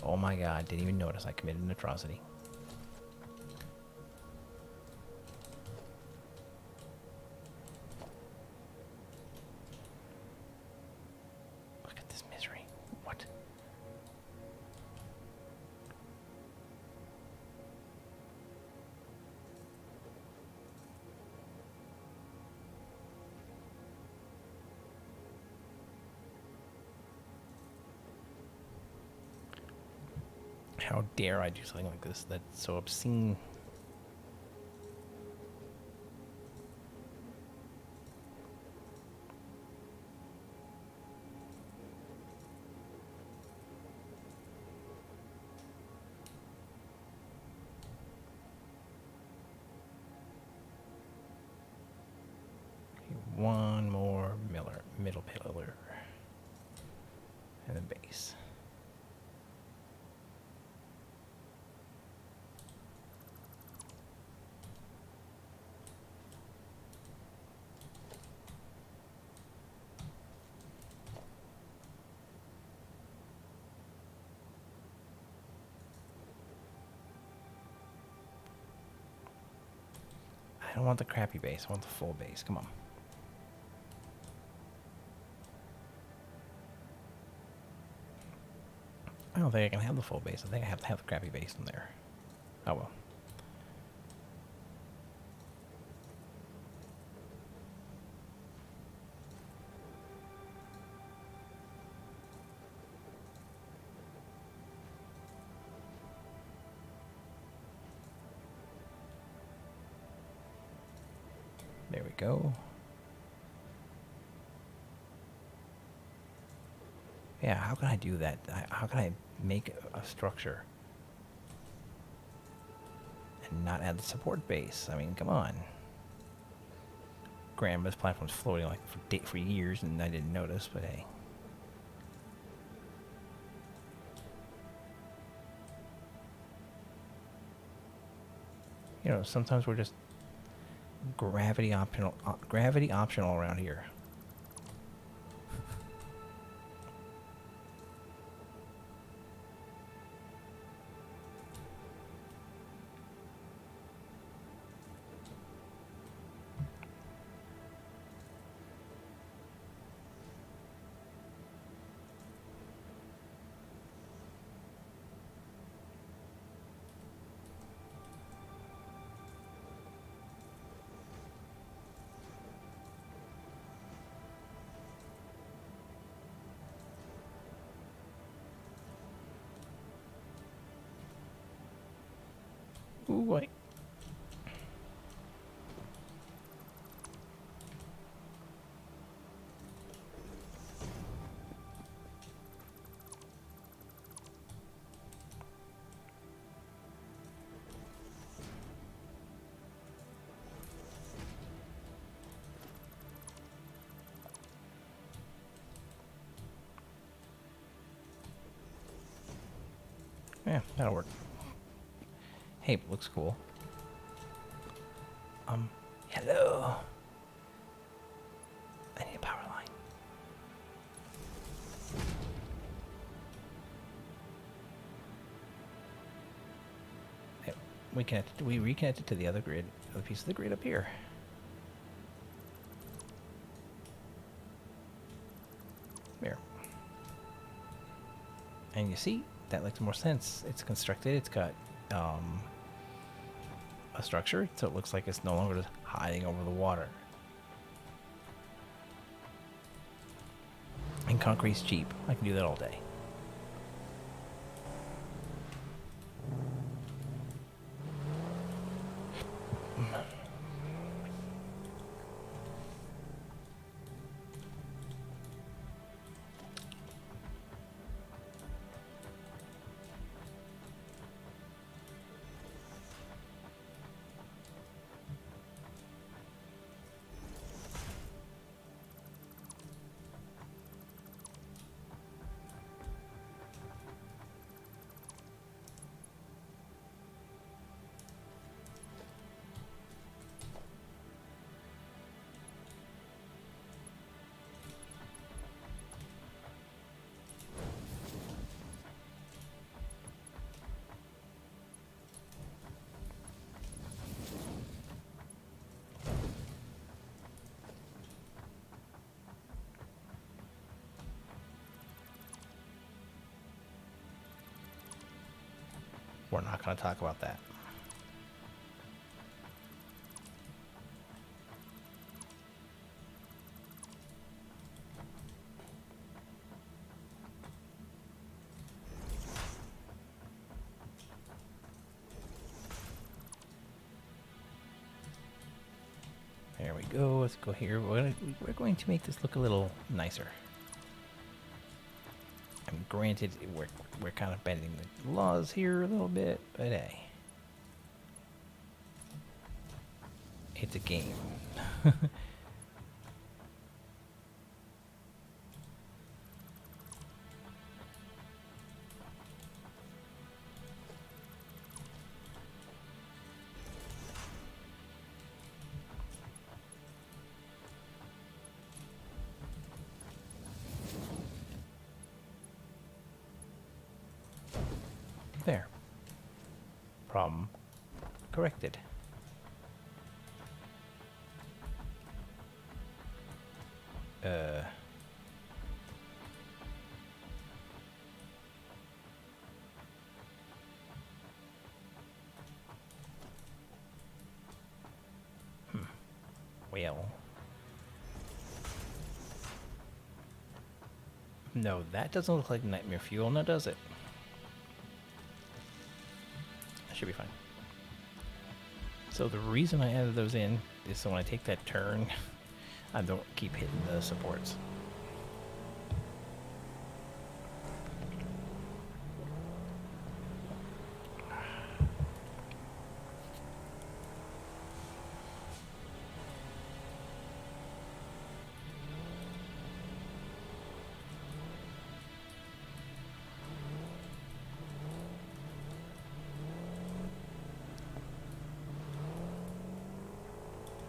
Oh my god, didn't even notice I committed an atrocity. Look at this misery. What? How dare I do something like this? That's so obscene. one more middle pillar. And the base. I don't want the crappy base. I want the full base. Come on. I don't think I can have the full base. I think I have to have the crappy base in there. Oh well. There we go. Yeah, how can I do that? How can I make a structure and not add the support base? I mean, come on. Granted, this platform's floating like for years, and I didn't notice. But hey, you know, sometimes we're just gravity optional around here. Ooh, wait. Yeah, that'll work. Hey, looks cool. Hello. I need a power line. Hey, we reconnected to the other grid, other piece of the grid up here. There. And you see, that makes more sense. It's constructed, it's got a structure, so it looks like it's no longer just hiding over the water. And concrete's cheap. I can do that all day. We're not going to talk about that. There we go. Let's go here. We're going to make this look a little nicer. And granted, we're kind of bending the laws here a little bit, but hey, it's a game. There. Problem corrected. Well. No, that doesn't look like nightmare fuel, now does it? That should be fine. So the reason I added those in is so when I take that turn, I don't keep hitting the supports.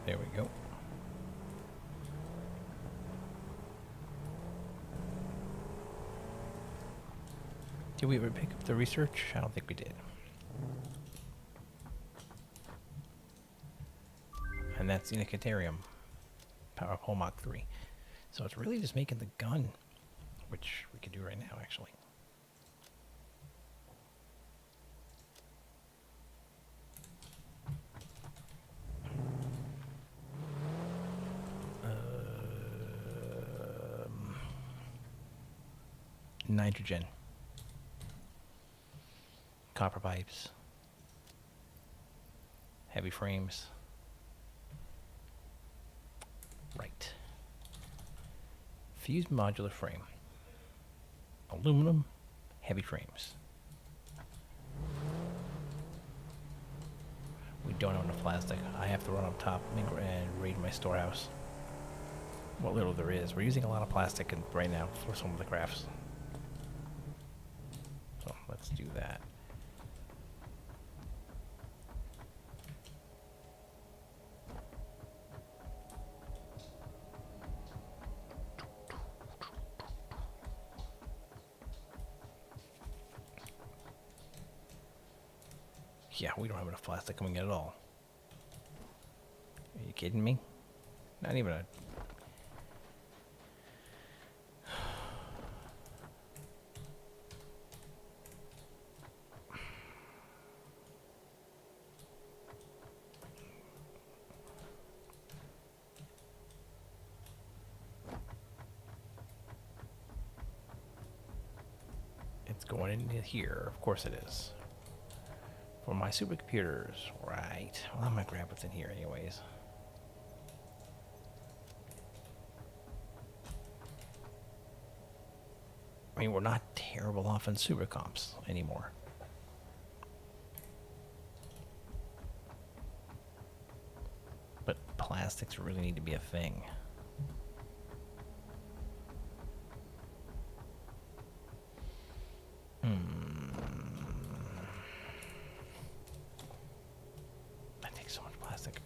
There we go. Did we ever pick up the research? I don't think we did. And that's Inicaterium. Power Pole Mach 3. So it's really just making the gun, which we could do right now, actually. Nitrogen. Copper pipes. Heavy frames. Right. Fused modular frame. Aluminum. Heavy frames. We don't have enough plastic. I have to run up top and raid my storehouse. What little there is. We're using a lot of plastic right now for some of the crafts. So let's do that. Yeah, we don't have enough plastic coming in at all. Are you kidding me? Not even a... It's going into here. Of course it is. For my supercomputers. Right. Well, I'm going to grab what's in here anyways. I mean, we're not terrible off in supercomps anymore. But plastics really need to be a thing. That takes so much plastic.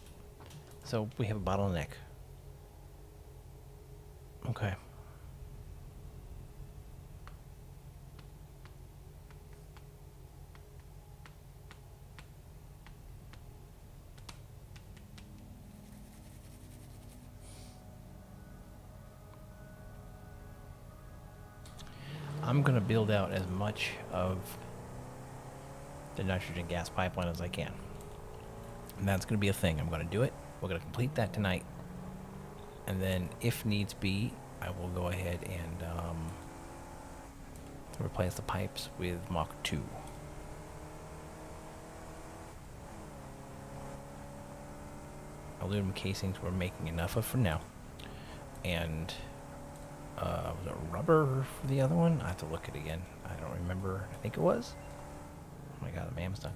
So we have a bottleneck. Okay. I'm going to build out as much of the nitrogen gas pipeline as I can. And that's going to be a thing. I'm going to do it. We're going to complete that tonight. And then, if needs be, I will go ahead and replace the pipes with Mach 2. Aluminum casings we're making enough of for now. And was it rubber for the other one? I have to look at it again. I don't remember. I think it was. Oh my god, the mam's done.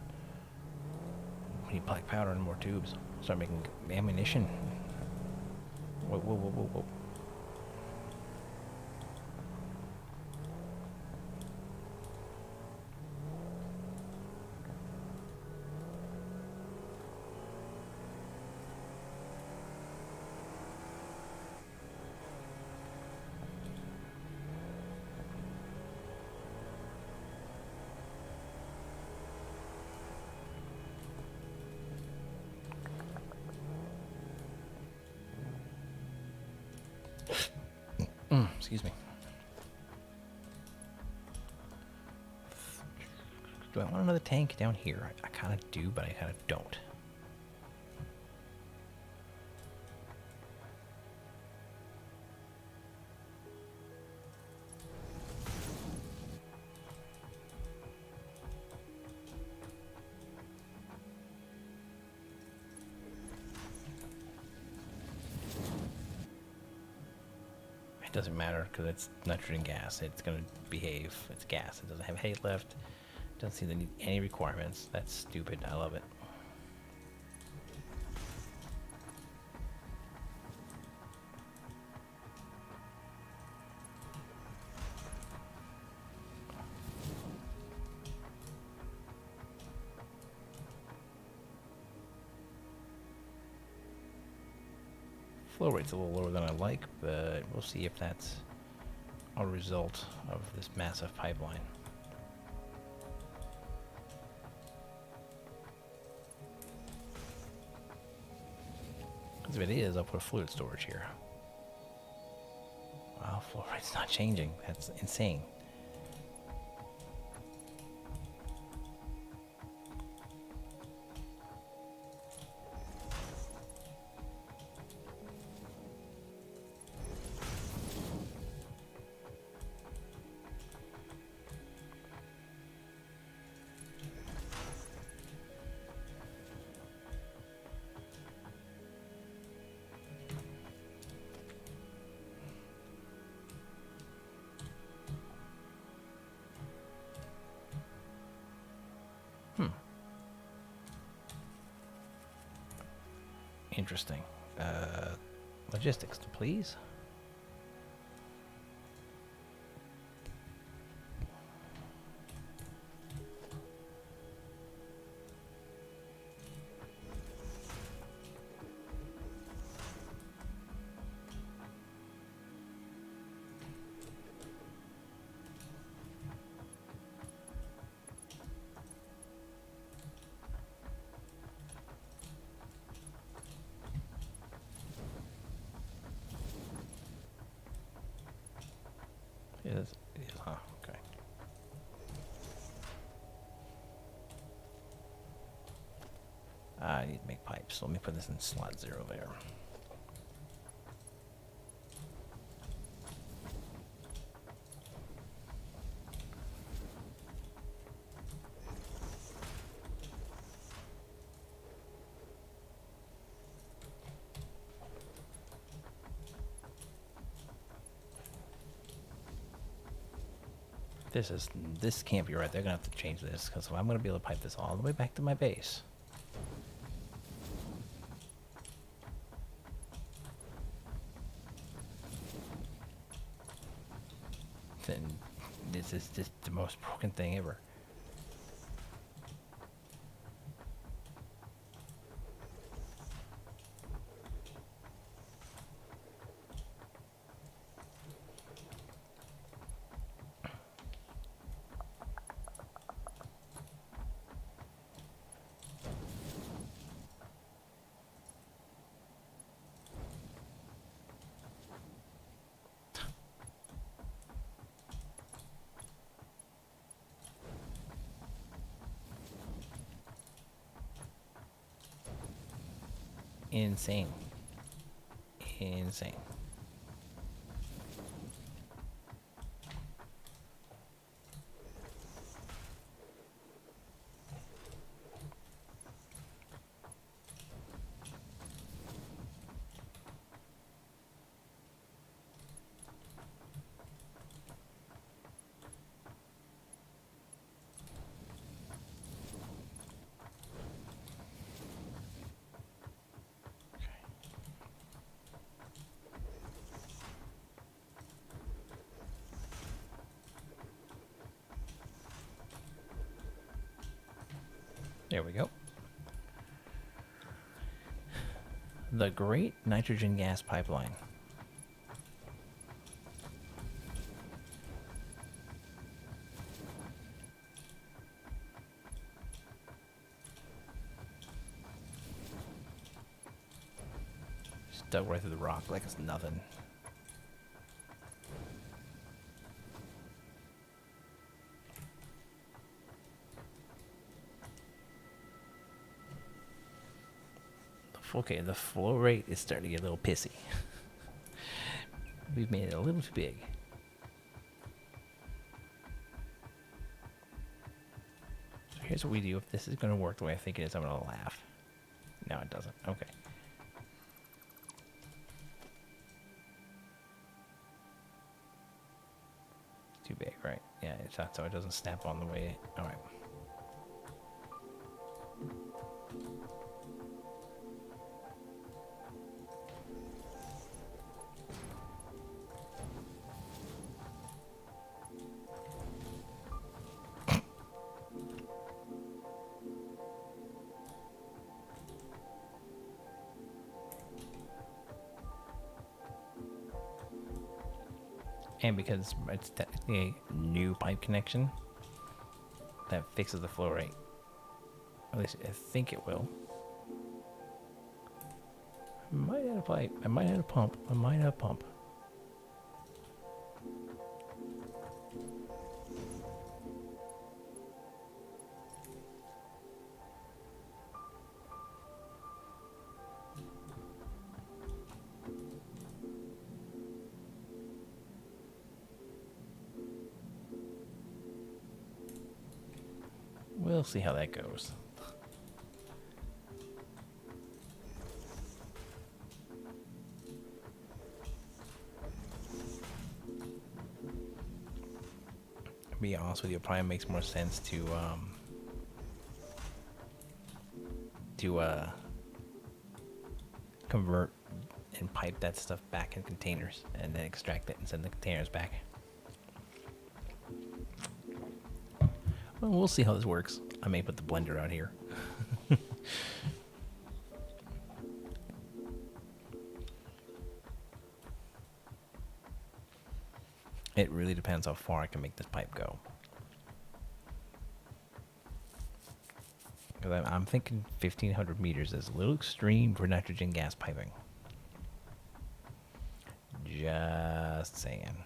We need black powder and more tubes. Start making ammunition. Whoa, whoa, whoa, whoa, whoa. Excuse me. Do I want another tank down here? I kind of do, but I kind of don't. It doesn't matter because it's nitrogen gas. It's going to behave. It's gas. It doesn't have hay left. Doesn't seem to need any requirements. That's stupid. I love it. Flow rate's a little lower than I like, but we'll see if that's a result of this massive pipeline. Because if it is, I'll put a fluid storage here. Wow, flow rate's not changing. That's insane. Interesting. Logistics, please. It is, huh? Okay. I need to make pipes, so let me put this in slot 0 there. This can't be right. They're gonna have to change this because I'm gonna be able to pipe this all the way back to my base. Then this is just the most broken thing ever. Insane. Insane. There we go. The Great Nitrogen Gas Pipeline. Just dug right through the rock like it's nothing. Okay, the flow rate is starting to get a little pissy. We've made it a little too big. So here's what we do. If this is going to work the way I think it is, I'm going to laugh. No, it doesn't. Okay. It's too big, right? Yeah, it's not, so it doesn't snap on the way. All right. And because it's technically a new pipe connection, that fixes the flow rate. At least I think it will. I might have a pipe. I might have a pump. I might have a pump. We'll see how that goes. To be honest with you, it probably makes more sense to convert and pipe that stuff back in containers and then extract it and send the containers back. Well, we'll see how this works. I may put the blender out here. It really depends how far I can make this pipe go. Because I'm thinking 1,500 meters is a little extreme for nitrogen gas piping. Just saying.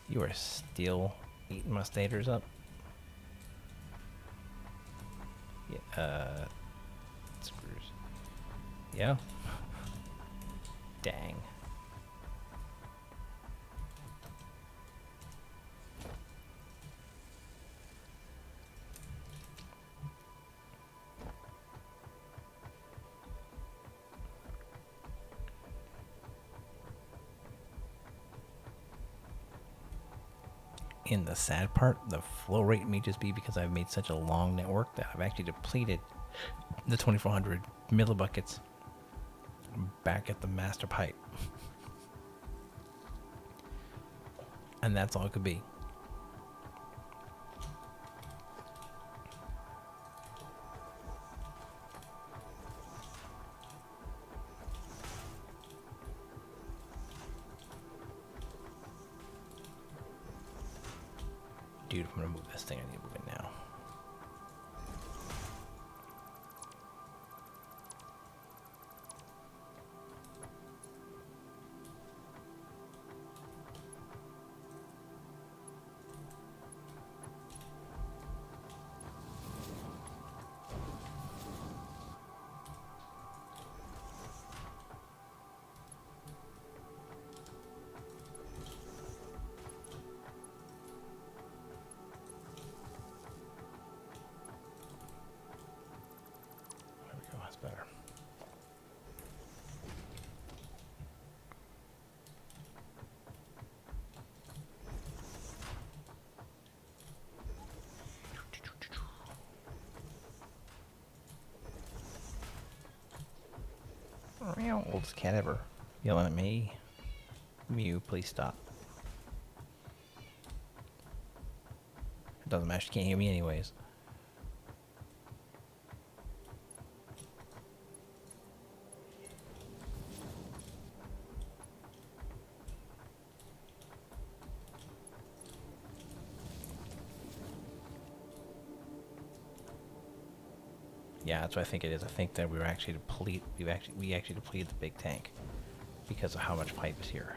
You are still eating my stators up? Yeah, screws. Yeah? Dang. And the sad part, the flow rate may just be because I've made such a long network that I've actually depleted the 2,400 millibuckets back at the master pipe. And that's all it could be. Dude, if I'm gonna move this thing, I need to move it now. Better. Oldest cat ever yelling at me. Mew, please stop. It doesn't matter, she can't hear me anyways. Yeah, that's what I think it is. I think that we actually depleted the big tank because of how much pipe is here.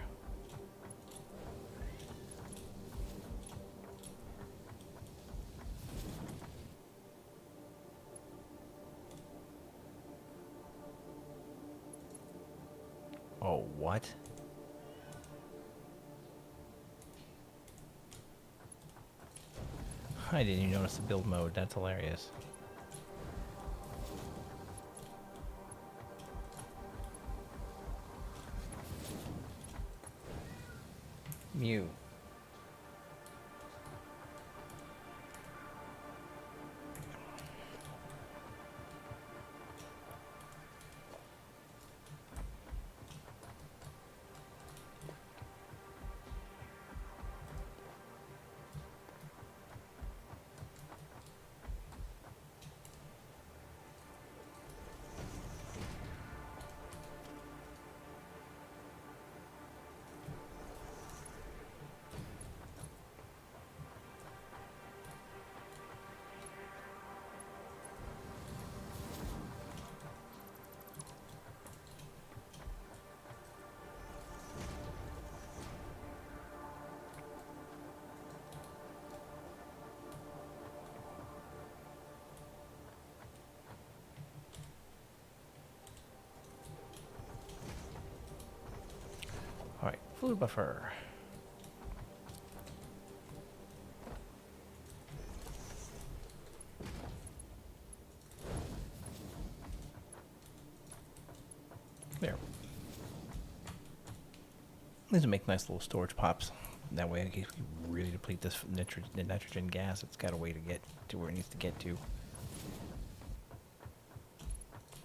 Oh, what? I didn't even notice the build mode. That's hilarious. Mew. Alright, food buffer. There. These will make nice little storage pops. That way, in case we really deplete this the nitrogen gas, it's got a way to get to where it needs to get to.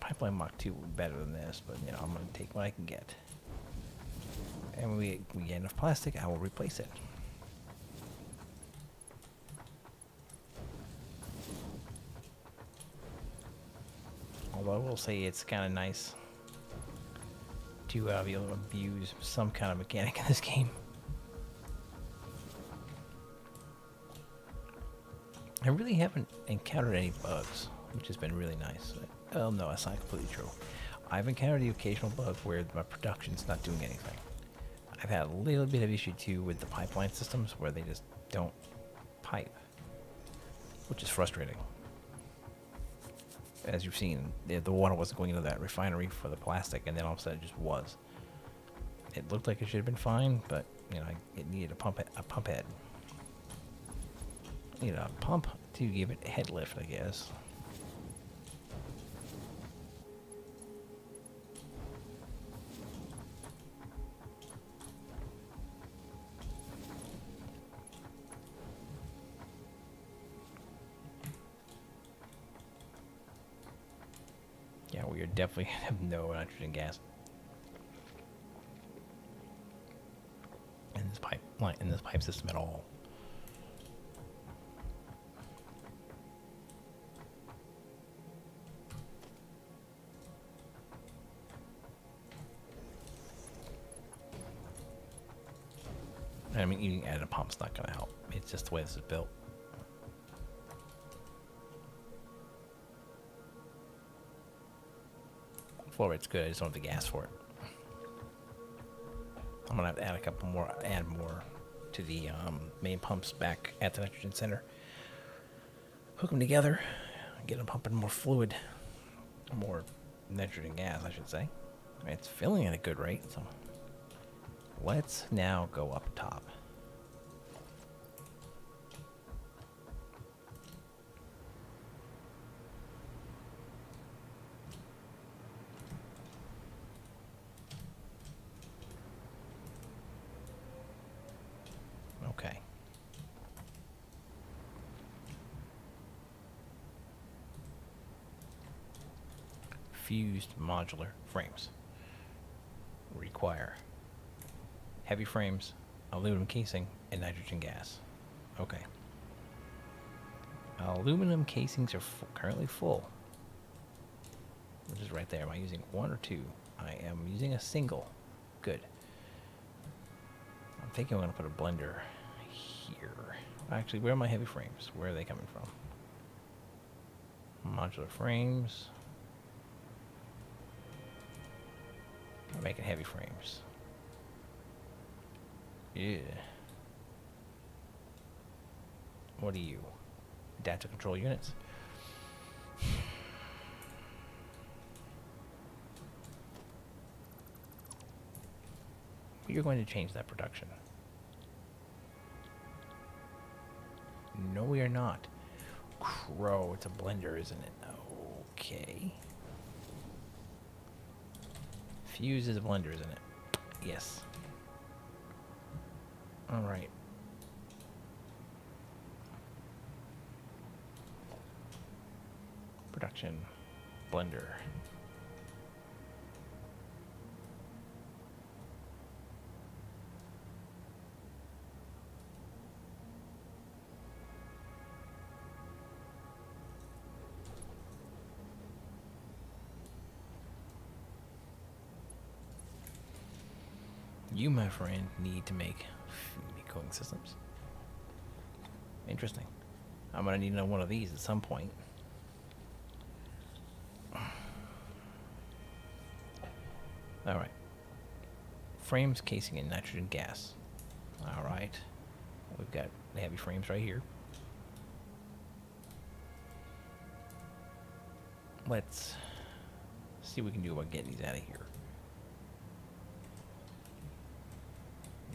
Pipeline Mach 2 would be better than this, but you know, I'm going to take what I can get. And when we get enough plastic, I will replace it. Although I will say it's kind of nice to be able to abuse some kind of mechanic in this game. I really haven't encountered any bugs, which has been really nice. Oh no, that's not completely true. I've encountered the occasional bug where my production's not doing anything. I've had a little bit of issue too with the pipeline systems where they just don't pipe, which is frustrating. As you've seen, the water wasn't going into that refinery for the plastic, and then all of a sudden it just was. It looked like it should have been fine, but you know, it needed a pump head. You know, a pump to give it a head lift, I guess. Yeah, we are definitely have no nitrogen gas in this pipe system at all. I mean, even adding a pump's not going to help. It's just the way this is built. Flow rate's good. I just don't have the gas for it. I'm gonna have to add a couple more, add more to the main pumps back at the nitrogen center. Hook them together, get them pumping more fluid, more nitrogen gas, I should say. It's filling at a good rate, so let's now go up top. Okay. Fused modular frames require heavy frames, aluminum casing, and nitrogen gas. Okay. Aluminum casings are currently full, which is right there. Am I using one or two? I am using a single. Good. I'm thinking I'm going to put a blender here. Actually, where are my heavy frames? Where are they coming from? Modular frames. I'm making heavy frames. Yeah. What are you? Data control units. you're going to change that production. No, we are not. Crow, it's a blender, isn't it? Okay. Fuse is a blender, isn't it? Yes. Alright. Production. Blender. You, my friend, need to make cooking systems. Interesting. I'm gonna need another one of these at some point. Alright. Frames, casing, and nitrogen gas. Alright. We've got the heavy frames right here. Let's see what we can do about getting these out of here.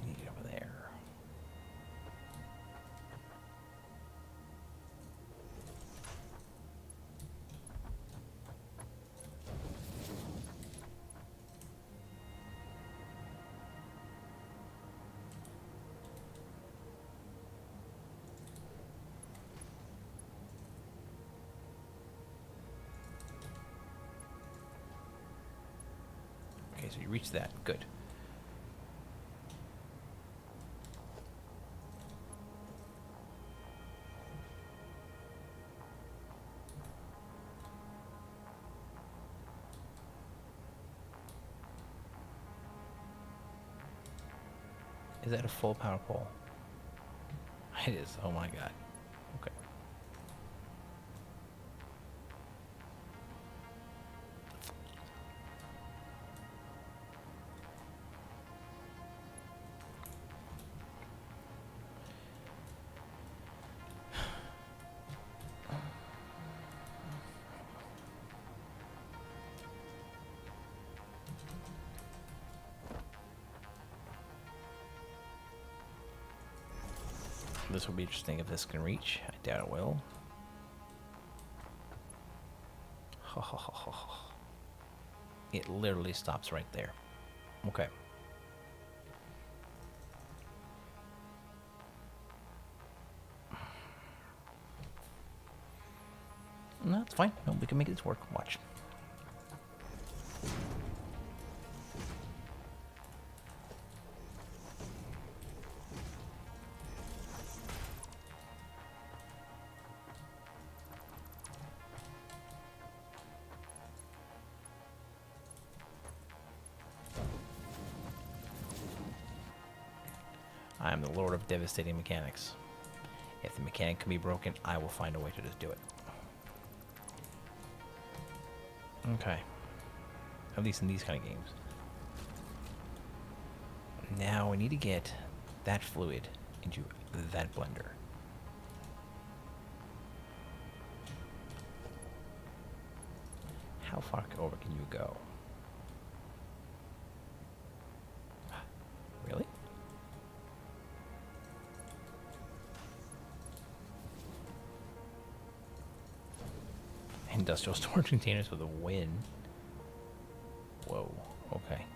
Need it over there. Okay, so you reached that. Good. Is that a full power pole? It is. Oh my god. Okay. This will be interesting if this can reach. I doubt it will. It literally stops right there. Okay. No, it's fine. No, we can make this work. Watch. I am the Lord of Devastating Mechanics. If the mechanic can be broken, I will find a way to just do it. Okay. At least in these kind of games. Now we need to get that fluid into that blender. How far over can you go? Really? Industrial storage containers with a win. Whoa. Okay.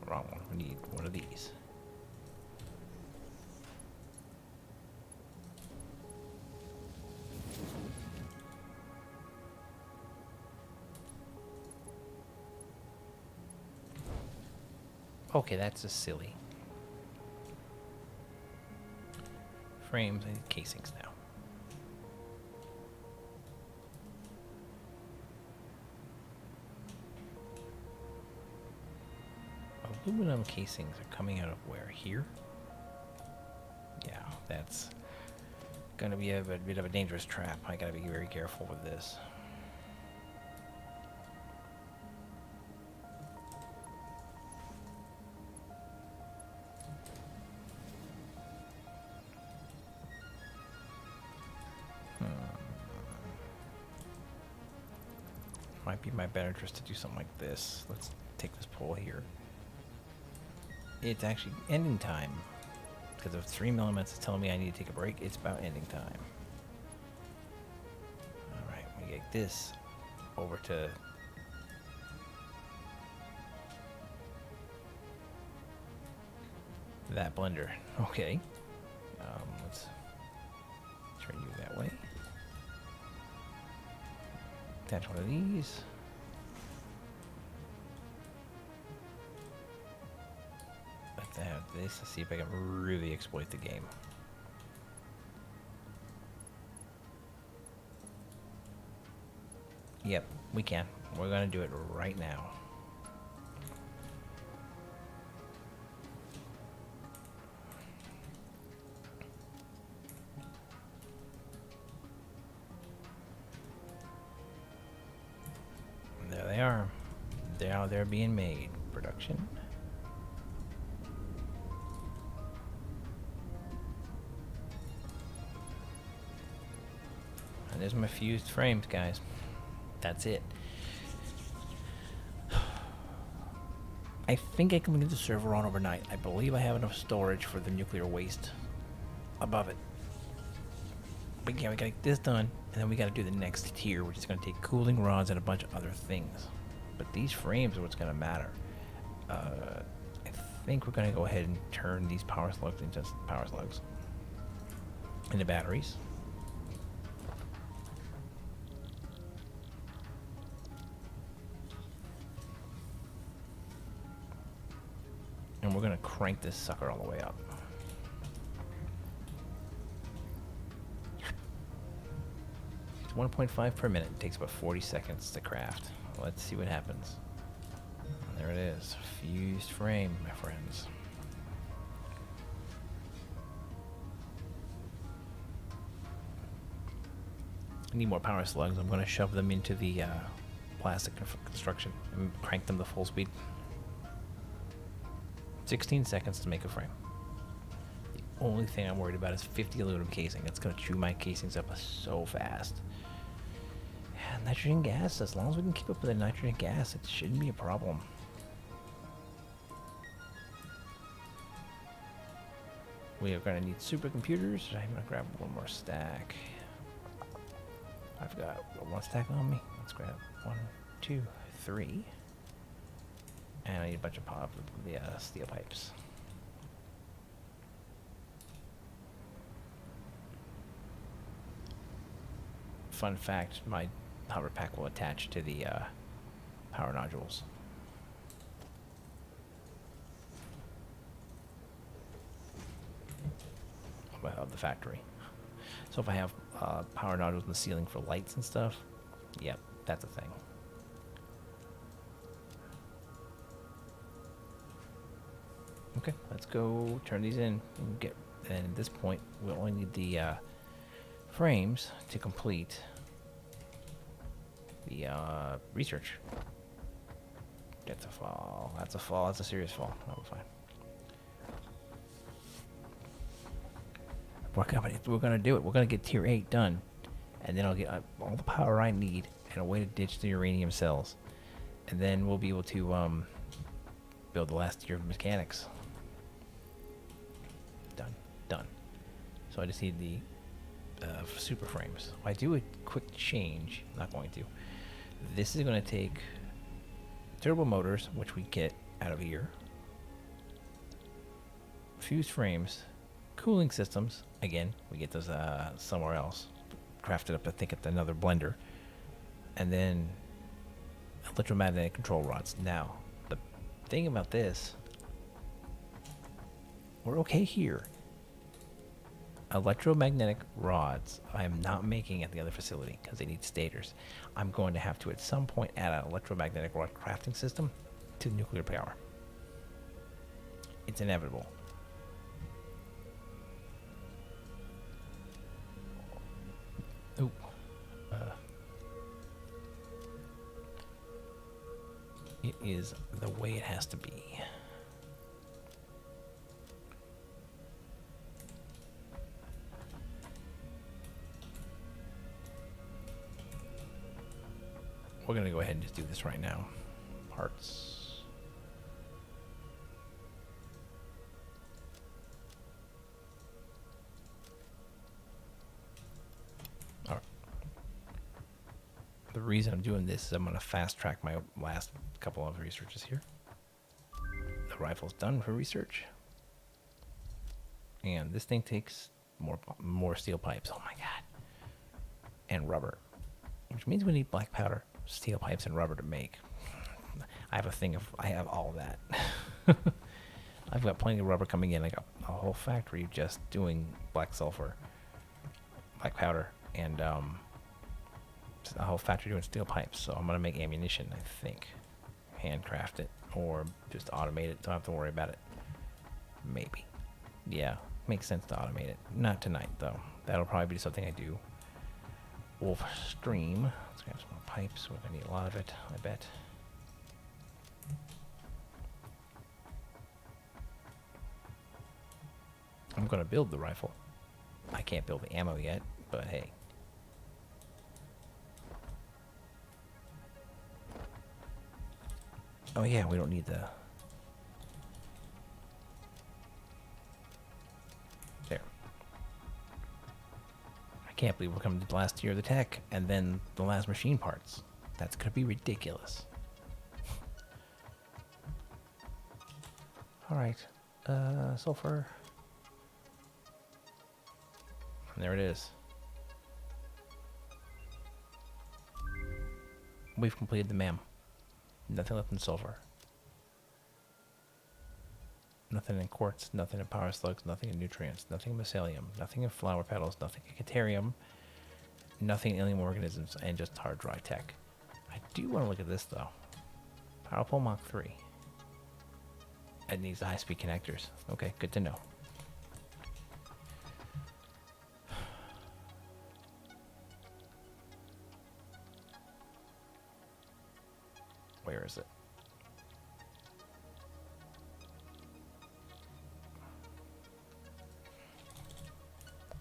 Wrong one. We need one of these. Okay, that's just silly. Frames and casings now. Aluminum casings are coming out of where? Here? Yeah, that's Gonna be a bit of a dangerous trap. I gotta be very careful with this. Might be my better interest to do something like this. Let's take this pole here. It's actually ending time. Because if 3 millimeters is telling me I need to take a break, it's about ending time. Alright, we get this over to that blender. Okay. Let's turn you that way. Attach one of these. Let's have this to see if I can really exploit the game. Yep, we can. We're gonna do it right now. There they are. They're being made. Production. And there's my fused frames, guys. That's it. I think I can leave the server on overnight. I believe I have enough storage for the nuclear waste above it. But yeah, we gotta get this done, and then we gotta do the next tier, which is gonna take cooling rods and a bunch of other things. But these frames are what's gonna matter. I think we're gonna go ahead and turn these power slugs into power slugs. Into batteries. And we're gonna crank this sucker all the way up. It's 1.5 per minute. It takes about 40 seconds to craft. Let's see what happens. There it is. Fused frame, my friends. I need more power slugs. I'm gonna shove them into the plastic construction and crank them to full speed. 16 seconds to make a frame. The only thing I'm worried about is 50 aluminum casing. It's going to chew my casings up so fast. And nitrogen gas, as long as we can keep up with the nitrogen gas, it shouldn't be a problem. We are going to need supercomputers. I'm going to grab one more stack. I've got one stack on me. Let's grab 1, 2, 3. And I need a bunch of steel pipes. Fun fact, my hover pack will attach to the power nodules. Of the factory. So if I have power nodules in the ceiling for lights and stuff, yep, that's a thing. Okay, let's go turn these in and get. And at this point, we only need the frames to complete the research. That's a fall. That's a fall. That's a serious fall. That'll be fine. We're gonna do it. We're gonna get tier 8 done, and then I'll get all the power I need and a way to ditch the uranium cells, and then we'll be able to build the last tier of mechanics. Done. So I just need the super frames. If I do a quick change, I'm not going to. This is going to take turbo motors, which we get out of here, fused frames, cooling systems. Again, we get those somewhere else, crafted up, I think, at another blender, and then electromagnetic control rods. Now, the thing about this, we're okay here. Electromagnetic rods I am not making at the other facility because they need stators. I'm going to have to at some point add an electromagnetic rod crafting system to nuclear power. It's inevitable. It is the way it has to be. We're going to go ahead and just do this right now. Parts. All right. The reason I'm doing this is I'm going to fast track my last couple of researches here. The rifle's done for research. And this thing takes more steel pipes. Oh my god. And rubber. Which means we need black powder, steel pipes, and rubber to make. I have all of that. I've got plenty of rubber coming in. I got a whole factory just doing black sulfur, black powder, and a whole factory doing steel pipes. So I'm gonna make ammunition, I think. Handcraft it or just automate it. Don't have to worry about it. Maybe. Yeah, makes sense to automate it. Not tonight though. That'll probably be something I do off stream. Let's grab some more pipes. We're gonna need a lot of it, I bet. I'm gonna build the rifle. I can't build the ammo yet, but hey. Oh yeah, we don't need the... There. I can't believe we're coming to the last tier of the tech, and then the last machine parts. That's gonna be ridiculous. Alright. Sulfur. And there it is. We've completed the MAM. Nothing left in sulfur. Nothing in quartz, nothing in power slugs, nothing in nutrients, nothing in mycelium, nothing in flower petals, nothing in deuterium, nothing in alien organisms, and just hard dry tech. I do want to look at this though. Power pole Mach 3. It needs high-speed connectors. Okay, good to know. Where is it?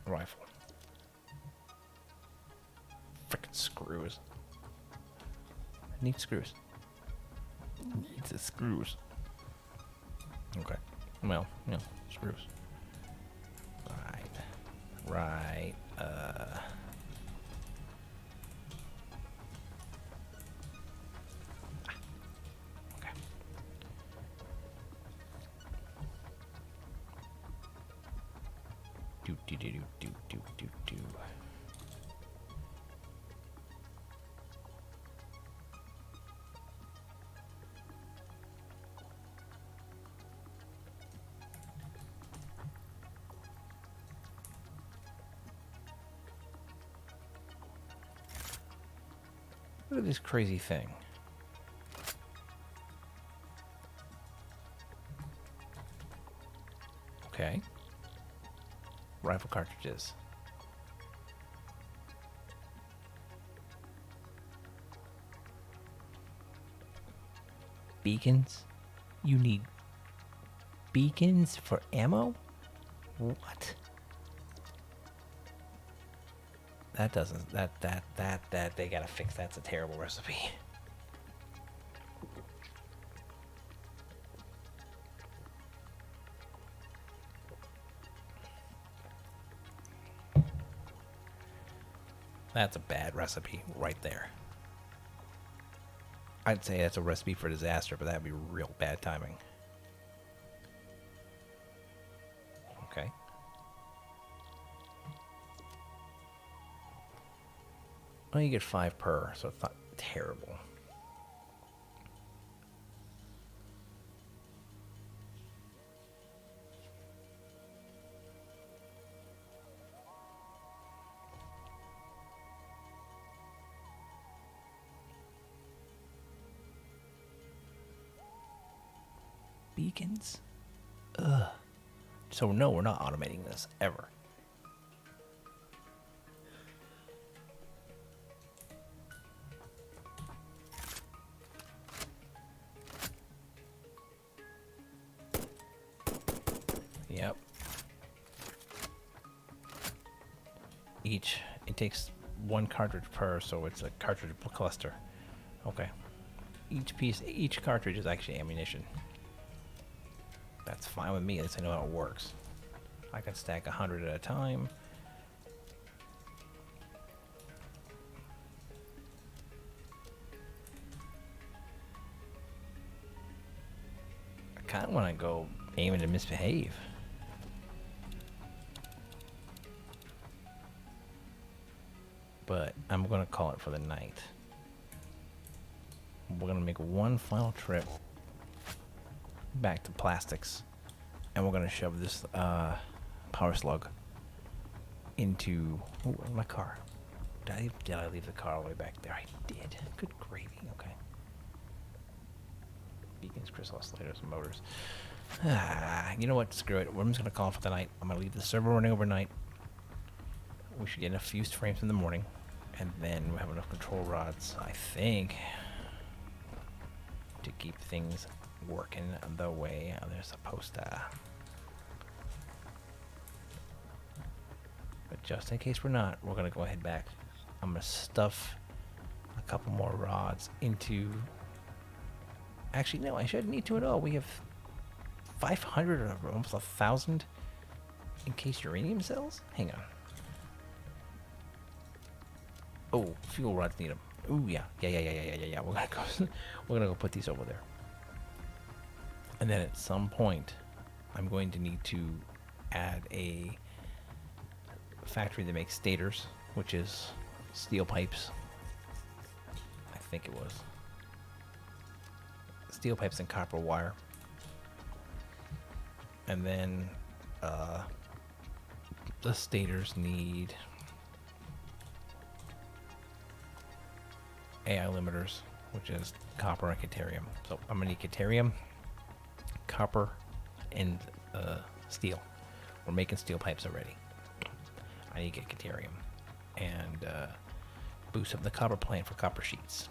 Rifle. Frickin' screws. Need screws. Needs the screws. Okay. Well, you know, screws. Right. Okay. Do. Look at this crazy thing. Okay. Rifle cartridges. Beacons? You need beacons for ammo? What? That doesn't, that, they gotta fix. That's a terrible recipe. That's a bad recipe right there. I'd say that's a recipe for disaster, but that'd be real bad timing. Okay. Well, you get 5 per, so it's not terrible. Beacons? Ugh. So no, we're not automating this, ever. each. It takes one cartridge per, so it's a cartridge cluster. Okay. Each cartridge is actually ammunition. That's fine with me. At least I know how it works. I can stack 100 at a time. I kind of want to go aiming to misbehave. But I'm going to call it for the night. We're going to make one final trip back to plastics. And we're going to shove this power slug into my car. Did I leave the car all the way back there? I did. Good gravy. Okay. Beacons, crystal oscillators, and motors. You know what? Screw it. I'm just going to call it for the night. I'm going to leave the server running overnight. We should get enough fused frames in the morning. And then we'll have enough control rods, I think, to keep things working the way they're supposed to. But just in case we're not, we're going to go ahead back. I'm going to stuff a couple more rods into... Actually, no, I shouldn't need to at all. We have 500 or almost 1,000 encased uranium cells? Hang on. Oh, fuel rods need them. Ooh, yeah. We're gonna go put these over there. And then at some point, I'm going to need to add a factory that makes stators, which is steel pipes. I think it was. Steel pipes and copper wire. And then the stators need AI limiters, which is copper and deuterium. So I'm gonna need deuterium, copper, and steel. We're making steel pipes already. I need to get deuterium and boost up the copper plant for copper sheets.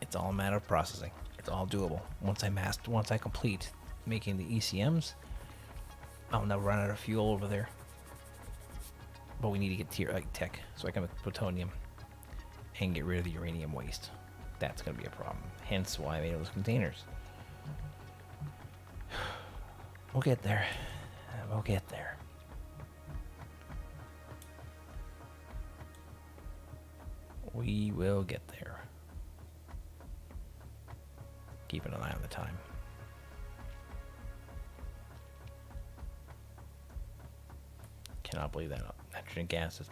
It's all a matter of processing. It's all doable. Once I complete making the ECMs, I'll never run out of fuel over there. But we need to get tier tech so I can make plutonium and get rid of the uranium waste. That's going to be a problem. Hence why I made those containers. We'll get there. We'll get there. We will get there. Keeping an eye on the time. Cannot believe that nitrogen gas is...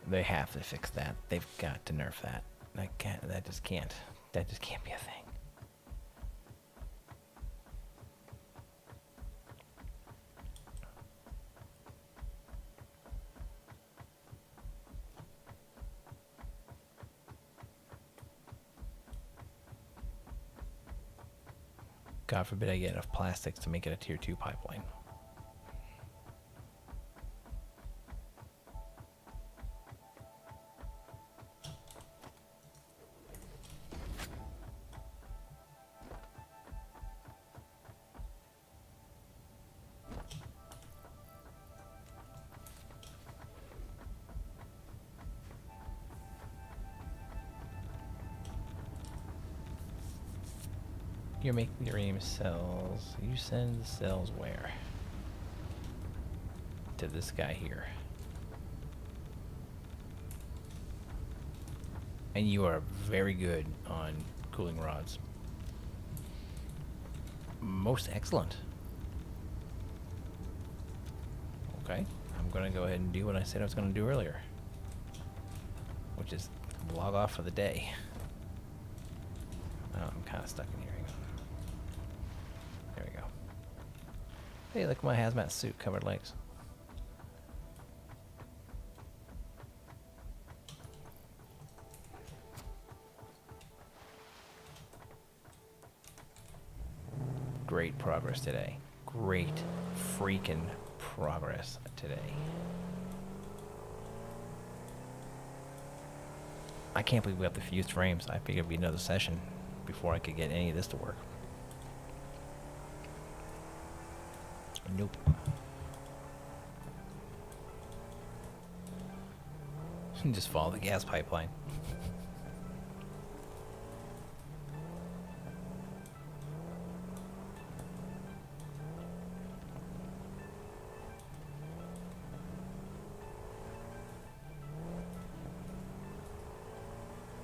They have to fix that. They've got to nerf that. That just can't be a thing. God forbid I get enough plastics to make it a tier 2 pipeline. You're making uranium cells. You send the cells where? To this guy here. And you are very good on cooling rods. Most excellent. Okay, I'm going to go ahead and do what I said I was going to do earlier, which is log off for the day. Oh, I'm kind of stuck in here. There we go. Hey, look at my hazmat suit, covered legs. Great progress today. Great freaking progress today. I can't believe we got the fused frames. I figured it'd be another session before I could get any of this to work. Nope. Just follow the gas pipeline.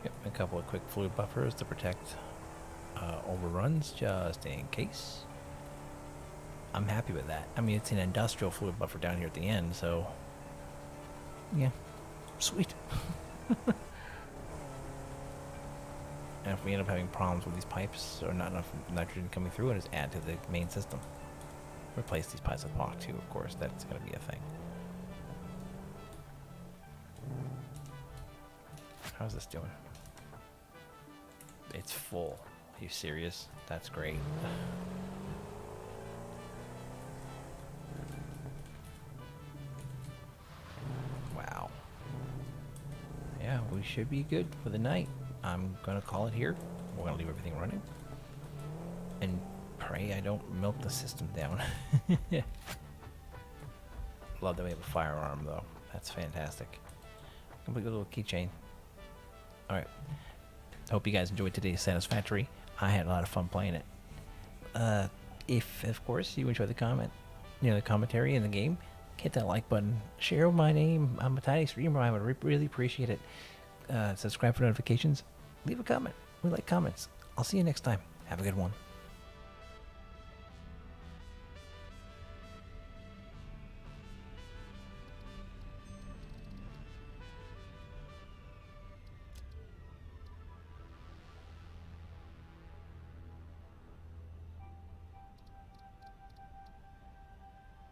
Yep, a couple of quick fluid buffers to protect overruns, just in case. I'm happy with that. I mean, it's an industrial fluid buffer down here at the end, so yeah, sweet. And if we end up having problems with these pipes or not enough nitrogen coming through, it just add to the main system. Replace these pipes with POC too, of course. That's going to be a thing. How's this doing? It's full. Are you serious? That's great. Wow. Yeah, we should be good for the night. I'm going to call it here. We're going to leave everything running. And pray I don't melt the system down. Love that we have a firearm, though. That's fantastic. Complete little keychain. Alright. Hope you guys enjoyed today's Satisfactory. I had a lot of fun playing it. If, of course, you enjoy the the commentary in the game, hit that like button. Share my name. I'm a tiny streamer. I would really appreciate it. Subscribe for notifications. Leave a comment. We like comments. I'll see you next time. Have a good one.